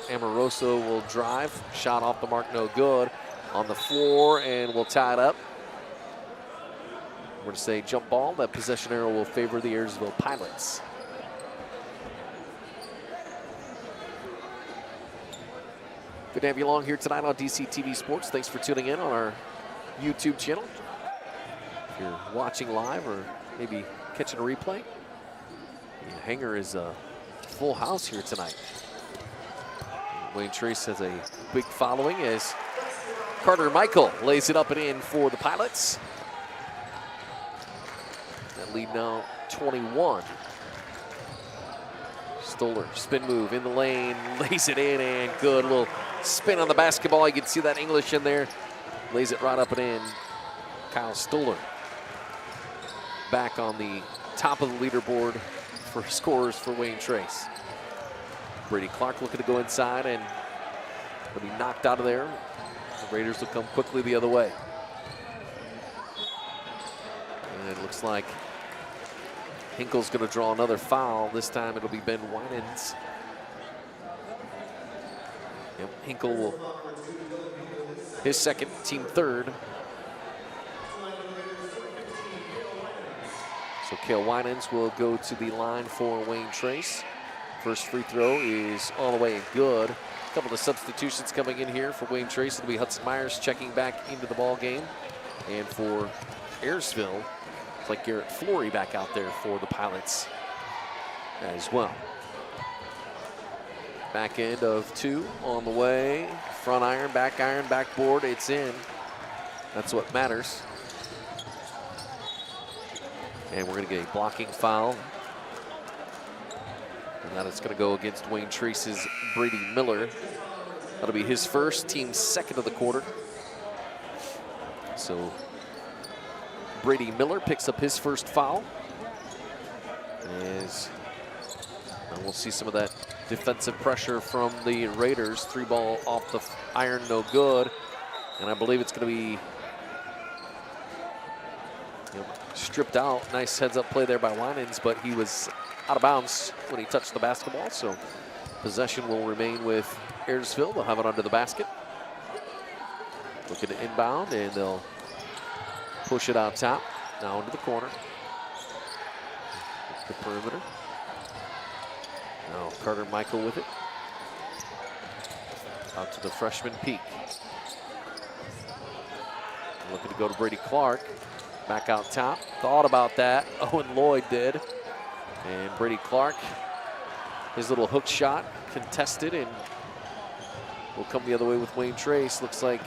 Amorosa will drive, shot off the mark, no good. On the floor, and we'll tie it up. We're going to say jump ball. That possession arrow will favor the Ayersville Pilots. Good to have you along here tonight on DCTV Sports. Thanks for tuning in on our YouTube channel. If you're watching live or maybe catching a replay, the hangar is a full house here tonight. Wayne Trace has a big following as Carter Michael lays it up and in for the Pilots. That lead now 21. Stoller, spin move in the lane, lays it in, and good. A little spin on the basketball. You can see that English in there. Lays it right up and in. Kyle Stoller back on the top of the leaderboard for scorers for Wayne Trace. Brady Clark looking to go inside, and will be knocked out of there. The Raiders will come quickly the other way. And it looks like Hinkle's going to draw another foul. This time it'll be Ben Winans. Yep, Hinkle will, his second, team third. So Cale Winans will go to the line for Wayne Trace. First free throw is all the way and good. A couple of substitutions coming in here for Wayne Trace. It'll be Hudson Myers checking back into the ball game. And for Ayersville, it's like Garrett Flory back out there for the Pilots as well. Back end of 2 on the way. Front iron, backboard, it's in. That's what matters. And we're gonna get a blocking foul And that is going to go against Wayne Trace's Brady Miller. That'll be his first, team's second of the quarter. So Brady Miller picks up his first foul. And we'll see some of that defensive pressure from the Raiders. 3-ball off the iron, no good. And I believe it's going to be stripped out. Nice heads-up play there by Winans, but he was out of bounds when he touched the basketball. So possession will remain with Ayersville. They'll have it under the basket. Looking to inbound, and they'll push it out top. Now into the corner. The perimeter. Now Carter Michael with it. Out to the freshman Peak. Looking to go to Brady Clark. Back out top. Thought about that. Owen Lloyd did. And Brady Clark, his little hook shot contested and will come the other way with Wayne Trace. Looks like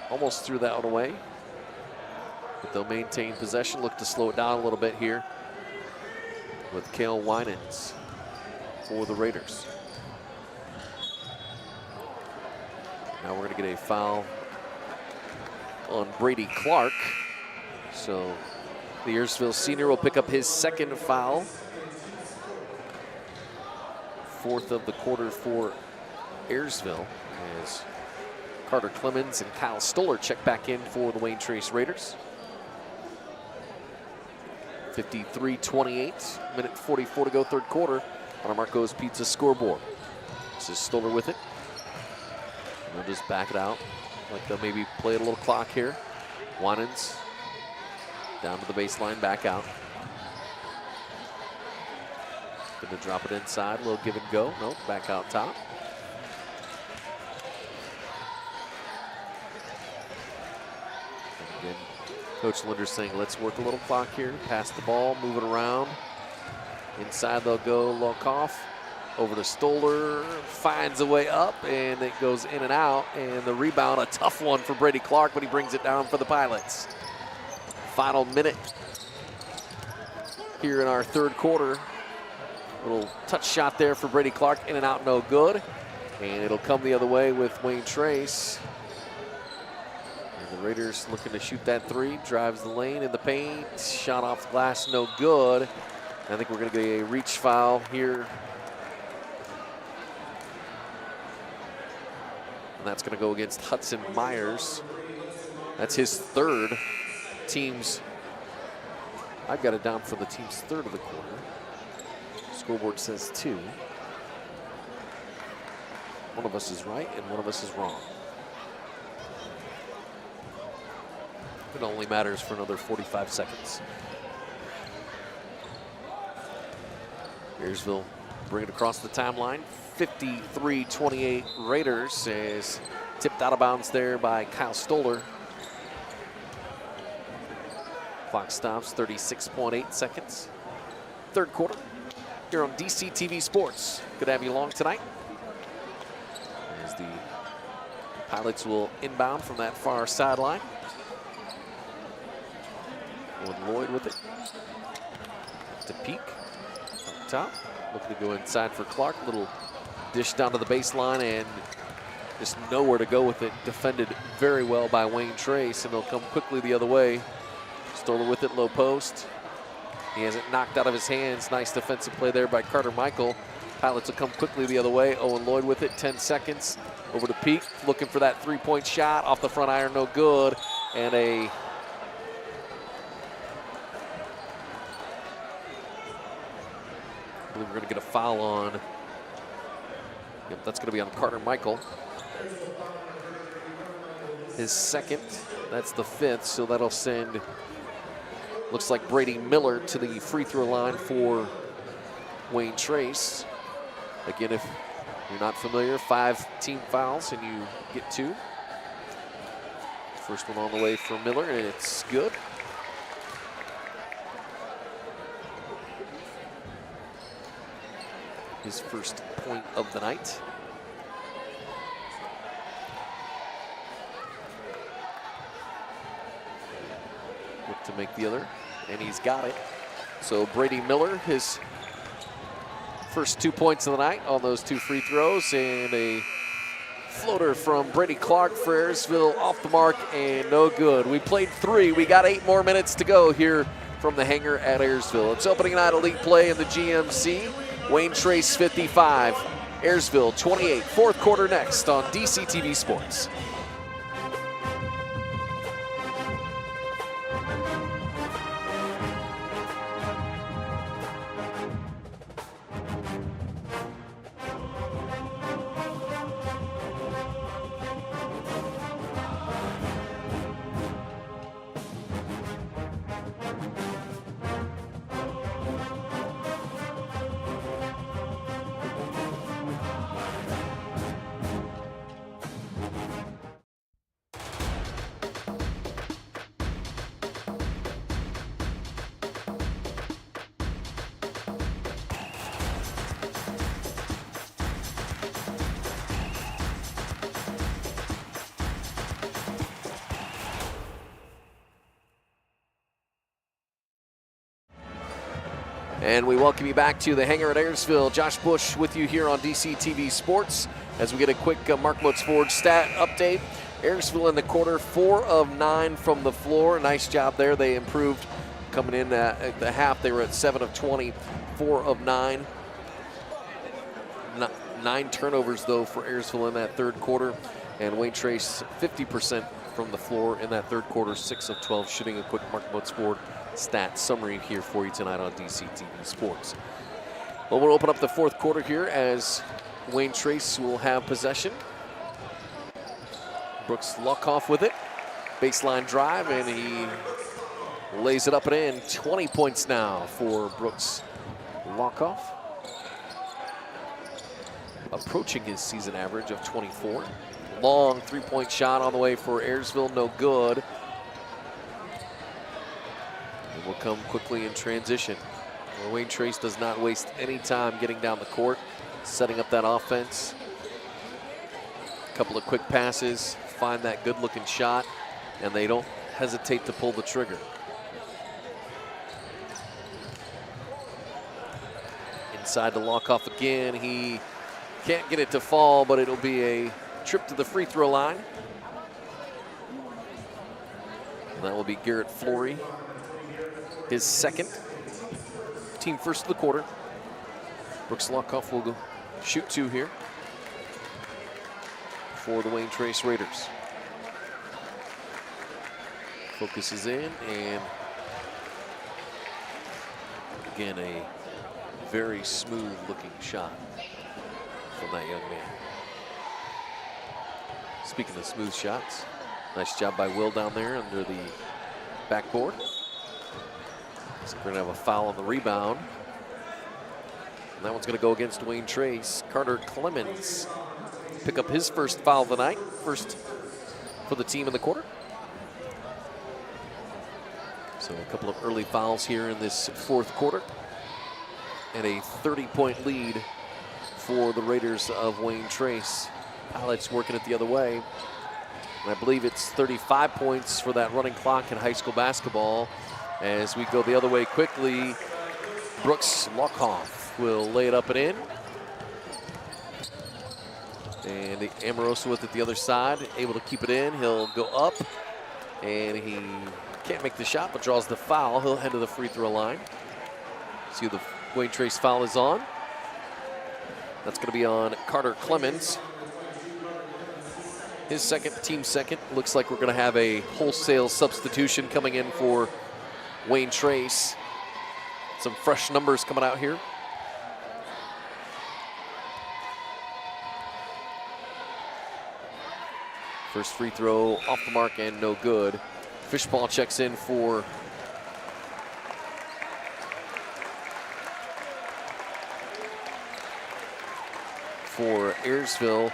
almost threw that one away. But they'll maintain possession. Look to slow it down a little bit here with Cale Winans for the Raiders. Now we're going to get a foul on Brady Clark. So the Ayersville senior will pick up his second foul. Fourth of the quarter for Ayersville as Carter Clemens and Kyle Stoller check back in for the Wayne Trace Raiders. 53-28, minute 44 to go, third quarter on our Marco's Pizza scoreboard. This is Stoller with it. And they'll just back it out. Like they'll maybe play a little clock here. Winans down to the baseline, back out. Gonna drop it inside, a little give and go. Nope, back out top. And again, Coach Linder's saying, let's work a little clock here. Pass the ball, move it around. Inside they'll go Lokoff. Over to Stoller, finds a way up, and it goes in and out. And the rebound, a tough one for Brady Clark, but he brings it down for the Pilots. Final minute here in our third quarter. Little touch shot there for Brady Clark, in and out, no good. And it'll come the other way with Wayne Trace. And the Raiders looking to shoot that three, drives the lane in the paint, shot off the glass, no good. I think we're gonna get a reach foul here. And that's gonna go against Hudson Myers. That's his third. Team's, I've got it down for the team's third of the quarter. Scoreboard says 2. One of us is right and one of us is wrong. It only matters for another 45 seconds. Ayersville bring it across the timeline. 53-28 Raiders is tipped out of bounds there by Kyle Stoller. Clock stops, 36.8 seconds. Third quarter here on DCTV Sports. Good to have you along tonight. As the Pilots will inbound from that far sideline. Owen Lloyd with it. To Peak. Up top. Looking to go inside for Clark. Little dish down to the baseline and just nowhere to go with it. Defended very well by Wayne Trace, and they'll come quickly the other way. Stoller with it, low post. He has it knocked out of his hands. Nice defensive play there by Carter Michael. Pilots will come quickly the other way. Owen Lloyd with it, 10 seconds. Over to Peak, looking for that three-point shot. Off the front iron, no good. And I believe we're gonna get a foul on. Yep, that's gonna be on Carter Michael. His second, that's the 5th, so that'll send, looks like Brady Miller to the free throw line for Wayne Trace. Again, if you're not familiar, 5 team fouls and you get 2. First one on the way for Miller, and it's good. His first point of the night. Look to make the other, and he's got it. So Brady Miller, his First 2 points of the night on those 2 free throws, and a floater from Brady Clark for Ayersville off the mark and no good. We played 3. We got 8 more minutes to go here from the hangar at Ayersville. It's opening night elite play in the GMC. Wayne Trace 55, Ayersville 28. Fourth quarter next on DCTV Sports. And we welcome you back to the hangar at Ayersville. Josh Bush with you here on DCTV Sports as we get a quick Mark Moats-Ford stat update. Ayersville in the quarter, 4 of 9 from the floor. Nice job there. They improved coming in at the half. They were at 7 of 20, 4 of 9. 9 turnovers, though, for Ayersville in that third quarter. And Wayne Trace, 50% from the floor in that third quarter, 6 of 12 shooting. A quick Mark Moats-Ford stat summary here for you tonight on DCTV Sports. Well, we'll open up the fourth quarter here as Wayne Trace will have possession. Brooks Lockoff with it. Baseline drive, and he lays it up and in. 20 points now for Brooks Lockoff. Approaching his season average of 24. Long three-point shot on the way for Ayersville, no good. It will come quickly in transition. Well, Wayne Trace does not waste any time getting down the court, setting up that offense. A couple of quick passes, find that good-looking shot, and they don't hesitate to pull the trigger. Inside to Lockoff again. He can't get it to fall, but it'll be a trip to the free throw line. And that will be Garrett Flory. His second, team first of the quarter. Brooks Lockoff will go shoot 2 here for the Wayne Trace Raiders. Focuses in, and again, a very smooth looking shot from that young man. Speaking of smooth shots, nice job by Will down there under the backboard. So we're gonna have a foul on the rebound. And that one's gonna go against Wayne Trace. Carter Clemens pick up his first foul of the night. First for the team in the quarter. So a couple of early fouls here in this fourth quarter. And a 30-point lead for the Raiders of Wayne Trace. Pilots working it the other way. And I believe it's 35 points for that running clock in high school basketball. As we go the other way quickly, Brooks Lockoff will lay it up and in. And Amoroso with it the other side, able to keep it in. He'll go up, and he can't make the shot, but draws the foul. He'll head to the free throw line. See who the Wayne Trace foul is on. That's going to be on Carter Clemens. His second, team second. Looks like we're going to have a wholesale substitution coming in for Wayne Trace. Some fresh numbers coming out here. First free throw off the mark and no good. Fishball checks in for Ayersville.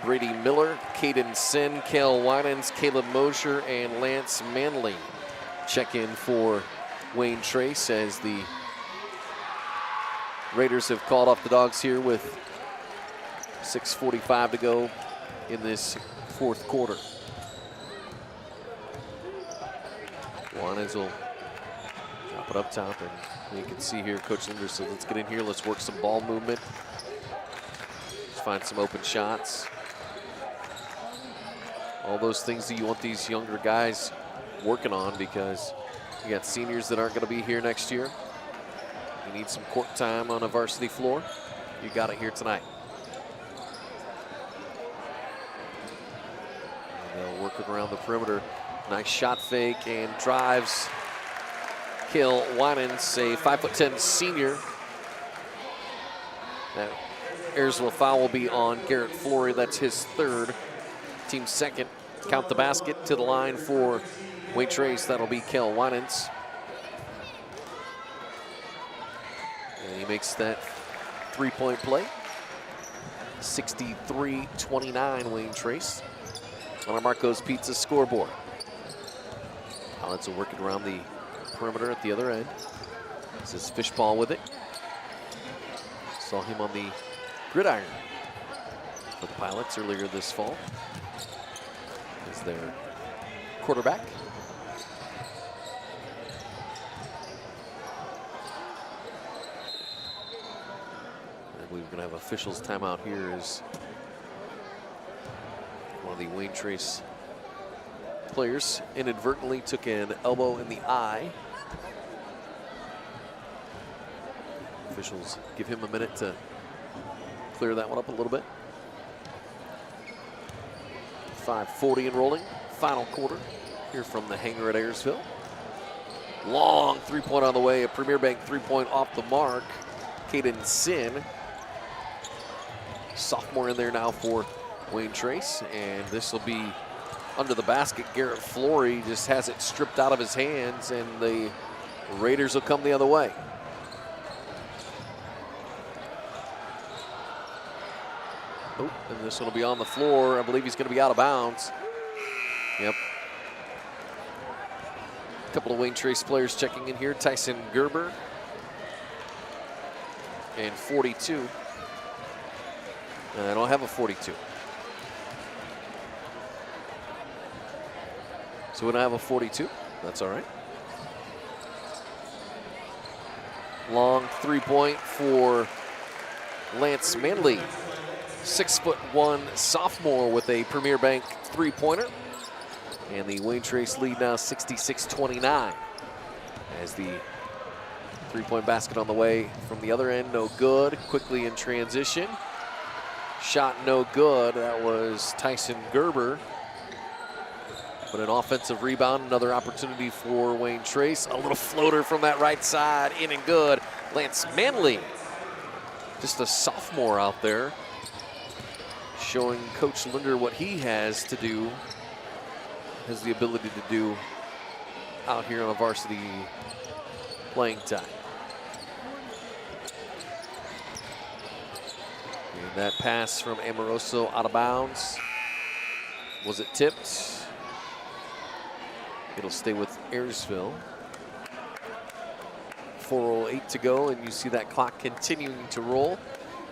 Brady Miller, Caden Sin, Kale Winans, Caleb Mosher, and Lance Manley check in for Wayne Trace as the Raiders have called off the Dogs here with 6:45 to go in this fourth quarter. Winans will drop it up top, and you can see here Coach Linder said, let's get in here, let's work some ball movement. Let's find some open shots. All those things that you want these younger guys working on, because you got seniors that aren't going to be here next year. You need some court time on a varsity floor. You got it here tonight. And they'll work it around the perimeter. Nice shot fake and drives. Kill Winans, a 5'10" senior. That Ayersville foul will be on Garrett Flory. That's his third. Team second. Count the basket to the line for Wayne Trace. That'll be Kel Winans. And he makes that three-point play. 63-29 Wayne Trace on our Marco's Pizza scoreboard. Pilots will work it around the perimeter at the other end. This is Fishball with it. Saw him on the gridiron for the Pilots earlier this fall as their quarterback. And we're going to have officials timeout here as one of the Wayne Trace players inadvertently took an elbow in the eye. Officials give him a minute to clear that one up a little bit. 5:40 and rolling, final quarter here from the hangar at Ayersville. Long three-point on the way, a Premier Bank three-point off the mark. Caden Sin, sophomore in there now for Wayne Trace, and this will be under the basket. Garrett Flory just has it stripped out of his hands, and the Raiders will come the other way. Oh, and this one will be on the floor. I believe he's going to be out of bounds. Yep. A couple of Wayne Trace players checking in here. Tyson Gerber and 42. And I don't have a 42. So we don't have a 42. That's all right. Long three-point for Lance Manley. 6'1" sophomore with a Premier Bank three-pointer. And the Wayne Trace lead now 66-29 as the three-point basket on the way from the other end, no good. Quickly in transition. Shot no good. That was Tyson Gerber. But an offensive rebound, another opportunity for Wayne Trace. A little floater from that right side, in and good. Lance Manley, just a sophomore out there, showing Coach Linder what he has to do, has the ability to do out here on a varsity playing time. And that pass from Amoroso out of bounds. Was it tipped? It'll stay with Ayersville. 4:08 to go, and you see that clock continuing to roll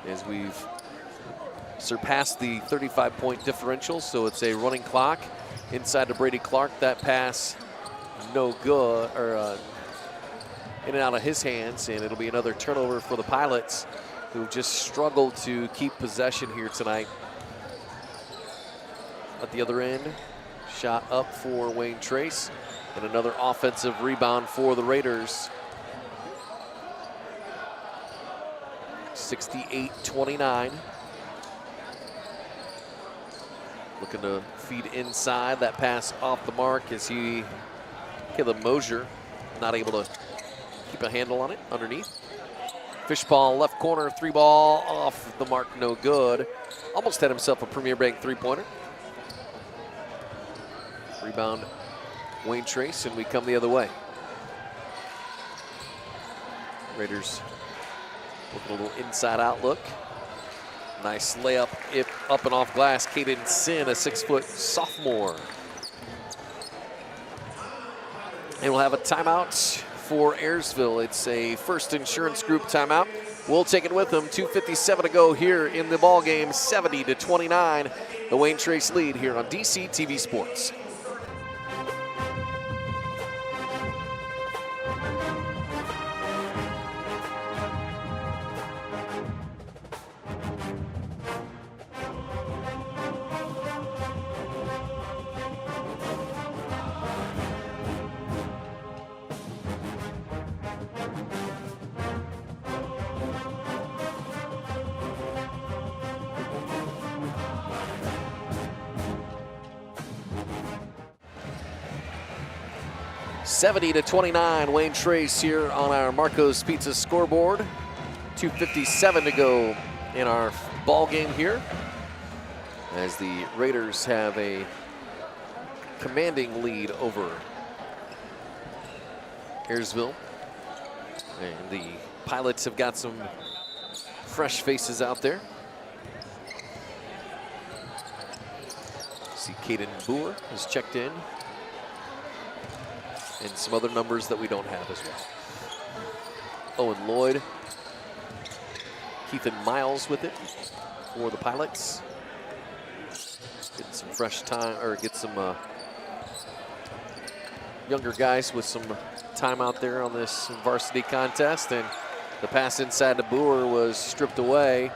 as we've surpassed the 35-point differential, so it's a running clock. Inside to Brady Clark, that pass no good, or in and out of his hands, and it'll be another turnover for the Pilots, who just struggled to keep possession here tonight. At the other end, shot up for Wayne Trace, and another offensive rebound for the Raiders. 68-29. Looking to feed inside. That pass off the mark as Caleb Mosier not able to keep a handle on it underneath. Fishball left corner, three ball off the mark, no good. Almost had himself a Premier Bank three-pointer. Rebound Wayne Trace, and we come the other way. Raiders looking a little inside-out look. Nice layup up and off glass. Caden Sin, a 6-foot sophomore. And we'll have a timeout for Ayersville. It's a First Insurance Group timeout. We'll take it with them. 2:57 to go here in the ball game. 70-29. The Wayne Trace lead here on DC TV Sports. 70-29, Wayne Trace here on our Marco's Pizza scoreboard. 2:57 to go in our ball game here, as the Raiders have a commanding lead over Ayersville. And the Pilots have got some fresh faces out there. See Caden Boer has checked in, and some other numbers that we don't have as well. Owen Lloyd, Keithan Miles with it for the Pilots. Get some fresh time, or get some younger guys with some time out there on this varsity contest. And the pass inside to Boer was stripped away,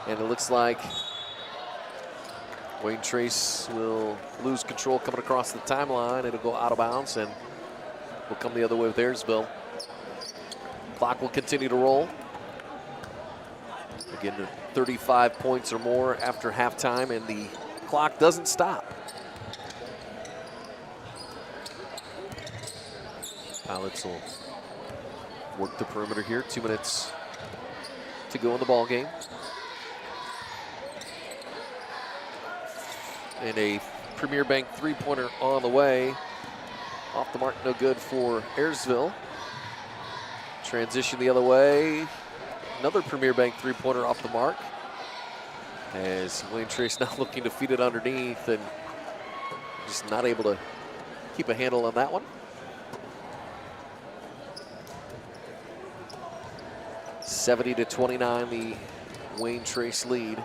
and it looks like Wayne Trace will lose control coming across the timeline. It'll go out of bounds and will come the other way with Ayersville. Clock will continue to roll. Again, 35 points or more after halftime, and the clock doesn't stop. Pilots will work the perimeter here. 2 minutes to go in the ball game. And a Premier Bank three-pointer on the way. Off the mark, no good for Ayersville. Transition the other way. Another Premier Bank three-pointer off the mark, as Wayne Trace now looking to feed it underneath and just not able to keep a handle on that one. 70-29, the Wayne Trace lead.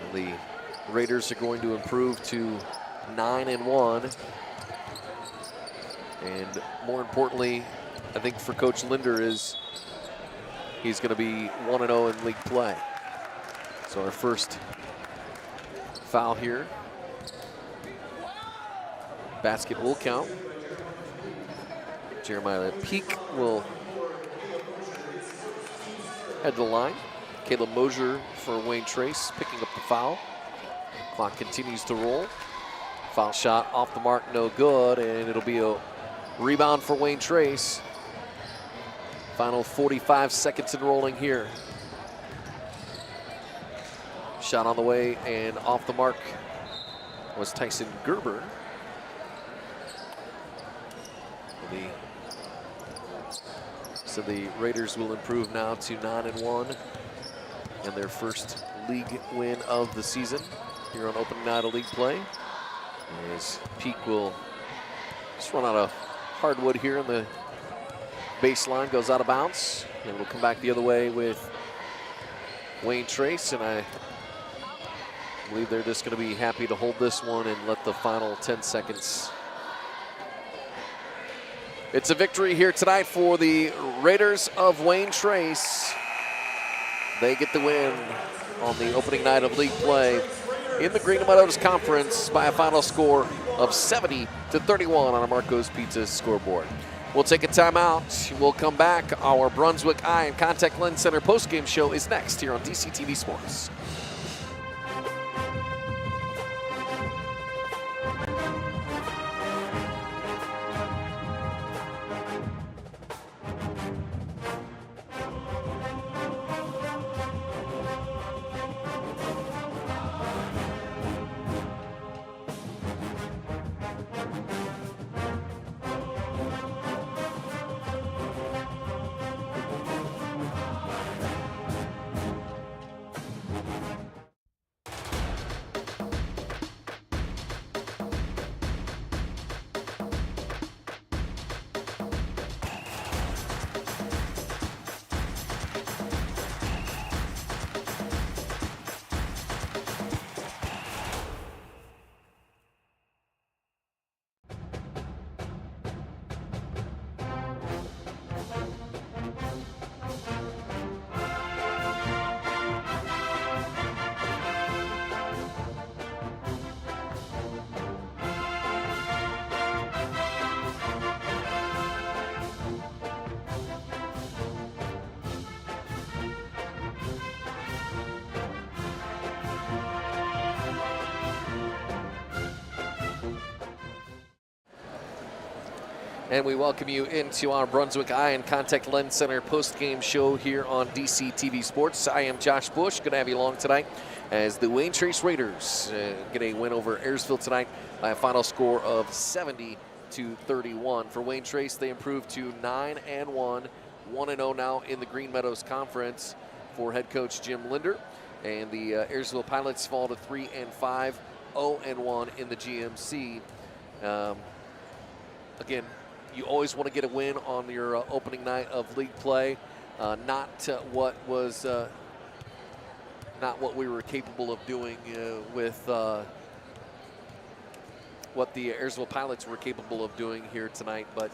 And the Raiders are going to improve to 9-1. And more importantly, I think for Coach Linder, is he's going to be 1-0 in league play. So our first foul here. Basket will count. Jeremiah Peak will head to the line. Caleb Mosier for Wayne Trace picking up the foul. Clock continues to roll. Foul shot off the mark, no good, and it'll be a rebound for Wayne Trace. Final 45 seconds and rolling here. Shot on the way and off the mark was Tyson Gerber. So the Raiders will improve now to 9-1, and their first league win of the season here on opening night of league play. As Peak will just run out of hardwood here, and the baseline goes out of bounds, and we'll come back the other way with Wayne Trace, and I believe they're just going to be happy to hold this one and let the final 10 seconds. It's a victory here tonight for the Raiders of Wayne Trace. They get the win on the opening night of league play in the Green Meadows Conference by a final score of 70-31 on a Marco's Pizza scoreboard. We'll take a timeout. We'll come back. Our Brunswick Eye and Contact Lens Center postgame show is next here on DCTV Sports. And we welcome you into our Brunswick Eye and Contact Lens Center post-game show here on DC TV Sports. I am Josh Bush. Good to have you along tonight as the Wayne Trace Raiders get a win over Ayersville tonight by a final score of 70-31. For Wayne Trace, they improved to 9-1, 1-0 now in the Green Meadows Conference for head coach Jim Linder. And the Ayersville Pilots fall to 3-5, 0-1 in the GMC. Again, you always want to get a win on your opening night of league play. Not what we were capable of doing with what the Ayersville Pilots were capable of doing here tonight. But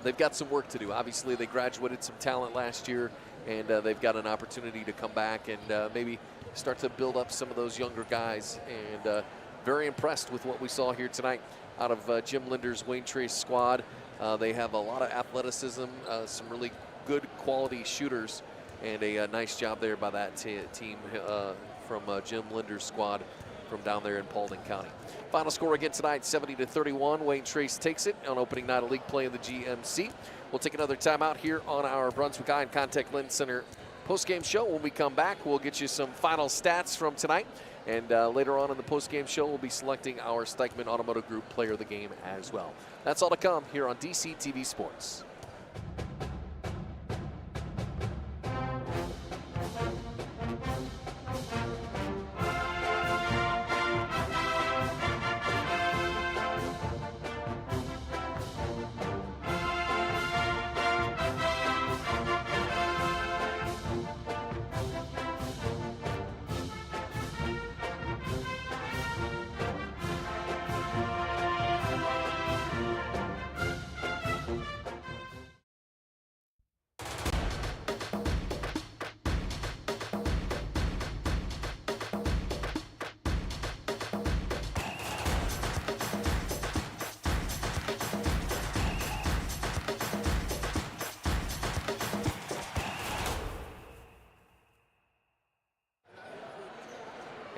they've got some work to do. Obviously, they graduated some talent last year, and they've got an opportunity to come back and maybe start to build up some of those younger guys. And very impressed with what we saw here tonight out of Jim Linder's Wayne Trace squad. They have a lot of athleticism, some really good quality shooters, and a nice job there by that team from Jim Linder's squad from down there in Paulding County. Final score again tonight, 70-31. Wayne Trace takes it on opening night of league play in the GMC. We'll take another timeout here on our Brunswick Eye and Contact Lens Center post-game show. When we come back, we'll get you some final stats from tonight. And later on in the post-game show, we'll be selecting our Steichman Automotive Group player of the game as well. That's all to come here on DC TV Sports.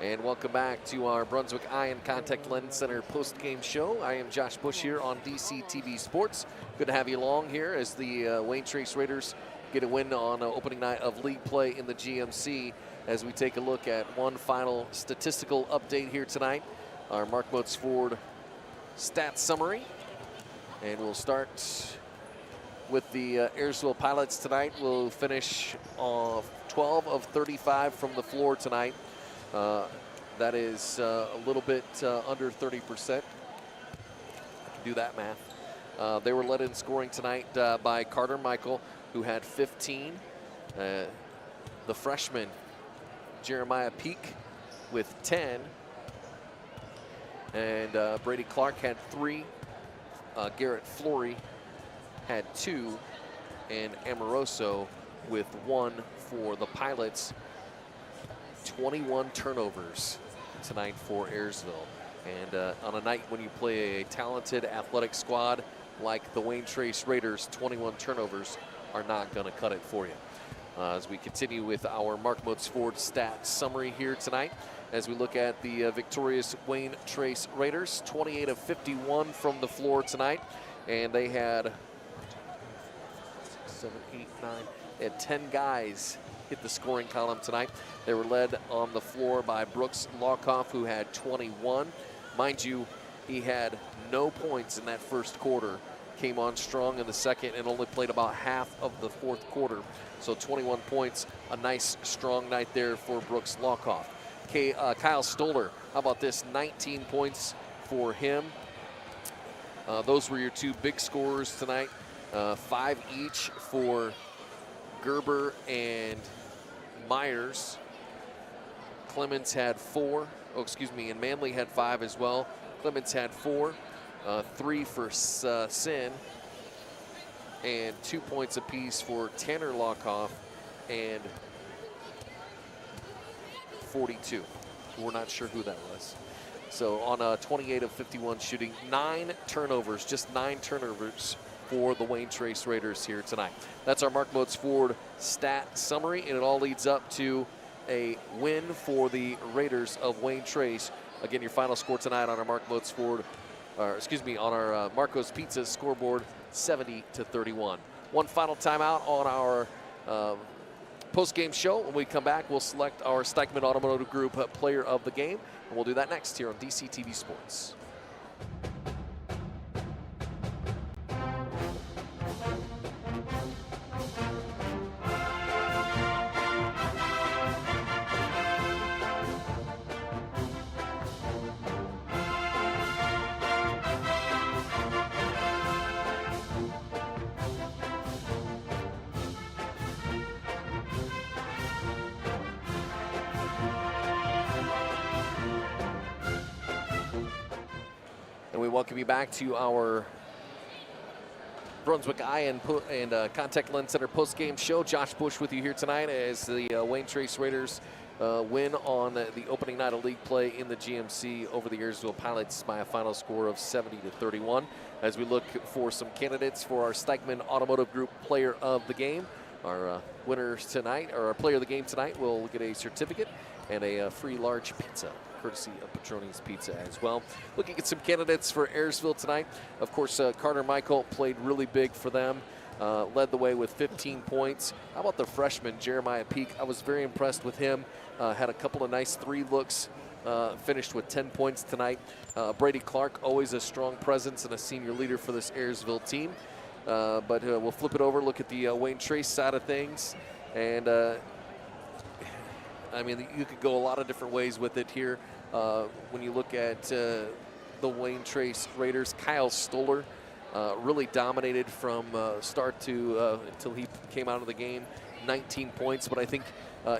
And welcome back to our Brunswick Eye and Contact Lens Center post-game show. I am Josh Bush here on DC TV Sports. Good to have you along here as the Wayne Trace Raiders get a win on opening night of league play in the GMC. As we take a look at one final statistical update here tonight, our Mark Motes Ford stats summary. And we'll start with the Ayersville Pilots tonight. We'll finish off 12 of 35 from the floor tonight. That is a little bit under 30%. I can do that math. They were led in scoring tonight by Carter Michael, who had 15. The freshman, Jeremiah Peak, with 10. And Brady Clark had 3. Garrett Flory had 2. And Amoroso with 1 for the Pilots. 21 turnovers tonight for Ayersville. And on a night when you play a talented athletic squad like the Wayne Trace Raiders, 21 turnovers are not going to cut it for you. As we continue with our Mark Motes Ford stats summary here tonight, as we look at the victorious Wayne Trace Raiders, 28 of 51 from the floor tonight. And they had 6, 7, 8, 9, they had 10 guys hit the scoring column tonight. They were led on the floor by Brooks Lockoff, who had 21. Mind you, he had no points in that first quarter. Came on strong in the second and only played about half of the fourth quarter. So 21 points, a nice strong night there for Brooks Lockoff. Kyle Stoller, how about this? 19 points for him. Those were your 2 big scorers tonight. 5 each for Gerber and Myers. Clemens had 4. And Manley had 5 as well. Clemens had 4. 3 for Sin. And 2 points apiece for Tanner Lockoff and 42. We're not sure who that was. So on 28 of 51 shooting, 9 turnovers, just 9 turnovers for the Wayne Trace Raiders here tonight. That's our Mark Motes Ford stat summary, and it all leads up to a win for the Raiders of Wayne Trace. Again, your final score tonight on our Mark Motes Ford, on our Marco's Pizza scoreboard, 70-31. One final timeout on our post-game show. When we come back, we'll select our Stikeman Automotive Group player of the game, and we'll do that next here on DCTV Sports. And we welcome you back to our Brunswick Eye and Contact Lens Center post-game show. Josh Bush with you here tonight as the Wayne Trace Raiders win on the opening night of league play in the GMC over the Ayersville Pilots by a final score of 70-31. As we look for some candidates for our Stikeman Automotive Group player of the game, our winners tonight, or our player of the game tonight, will get a certificate and a free large pizza, courtesy of Petroni's Pizza as well. Looking at some candidates for Ayersville tonight. Of course, Carter Michael played really big for them, led the way with 15 points. How about the freshman, Jeremiah Peak? I was very impressed with him. Had a couple of nice three looks, finished with 10 points tonight. Brady Clark, always a strong presence and a senior leader for this Ayersville team. But we'll flip it over, look at the Wayne Trace side of things. And I mean, you could go a lot of different ways with it here. When you look at the Wayne Trace Raiders, Kyle Stoller really dominated from start to until he came out of the game, 19 points. But I think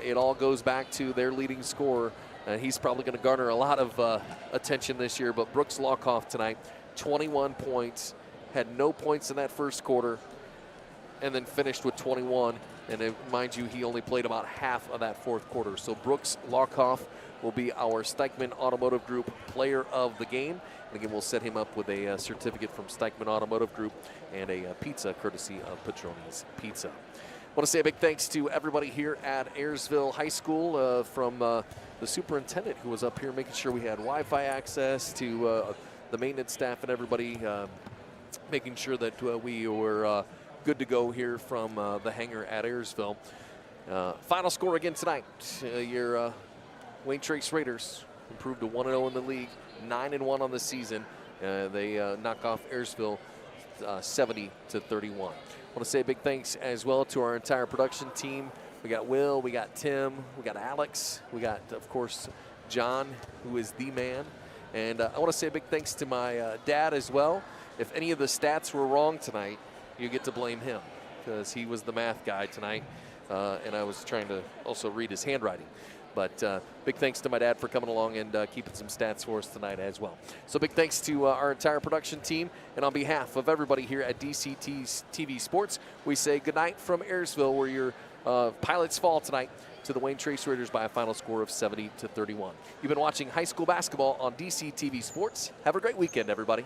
it all goes back to their leading scorer. He's probably going to garner a lot of attention this year. But Brooks Lockoff tonight, 21 points, had no points in that first quarter, and then finished with 21. And mind you, he only played about half of that fourth quarter. So Brooks Lockoff will be our Stikeman Automotive Group player of the game. And again, we'll set him up with a certificate from Stikeman Automotive Group and a pizza courtesy of Petroni's Pizza. I want to say a big thanks to everybody here at Ayersville High School, from the superintendent who was up here making sure we had Wi-Fi access, to the maintenance staff and everybody making sure that we were good to go here from the hangar at Ayersville. Final score again tonight. Your Wayne Trace Raiders improved to 1-0 in the league, 9-1 on the season. They knock off Ayersville 70-31. I want to say a big thanks as well to our entire production team. We got Will, we got Tim, we got Alex, we got, of course, John, who is the man. And I want to say a big thanks to my dad as well. If any of the stats were wrong tonight, you get to blame him, because he was the math guy tonight, and I was trying to also read his handwriting. But big thanks to my dad for coming along and keeping some stats for us tonight as well. So big thanks to our entire production team. And on behalf of everybody here at DCTV Sports, we say goodnight from Ayersville, where your Pilots fall tonight to the Wayne Trace Raiders by a final score of 70-31. You've been watching high school basketball on DCTV Sports. Have a great weekend, everybody.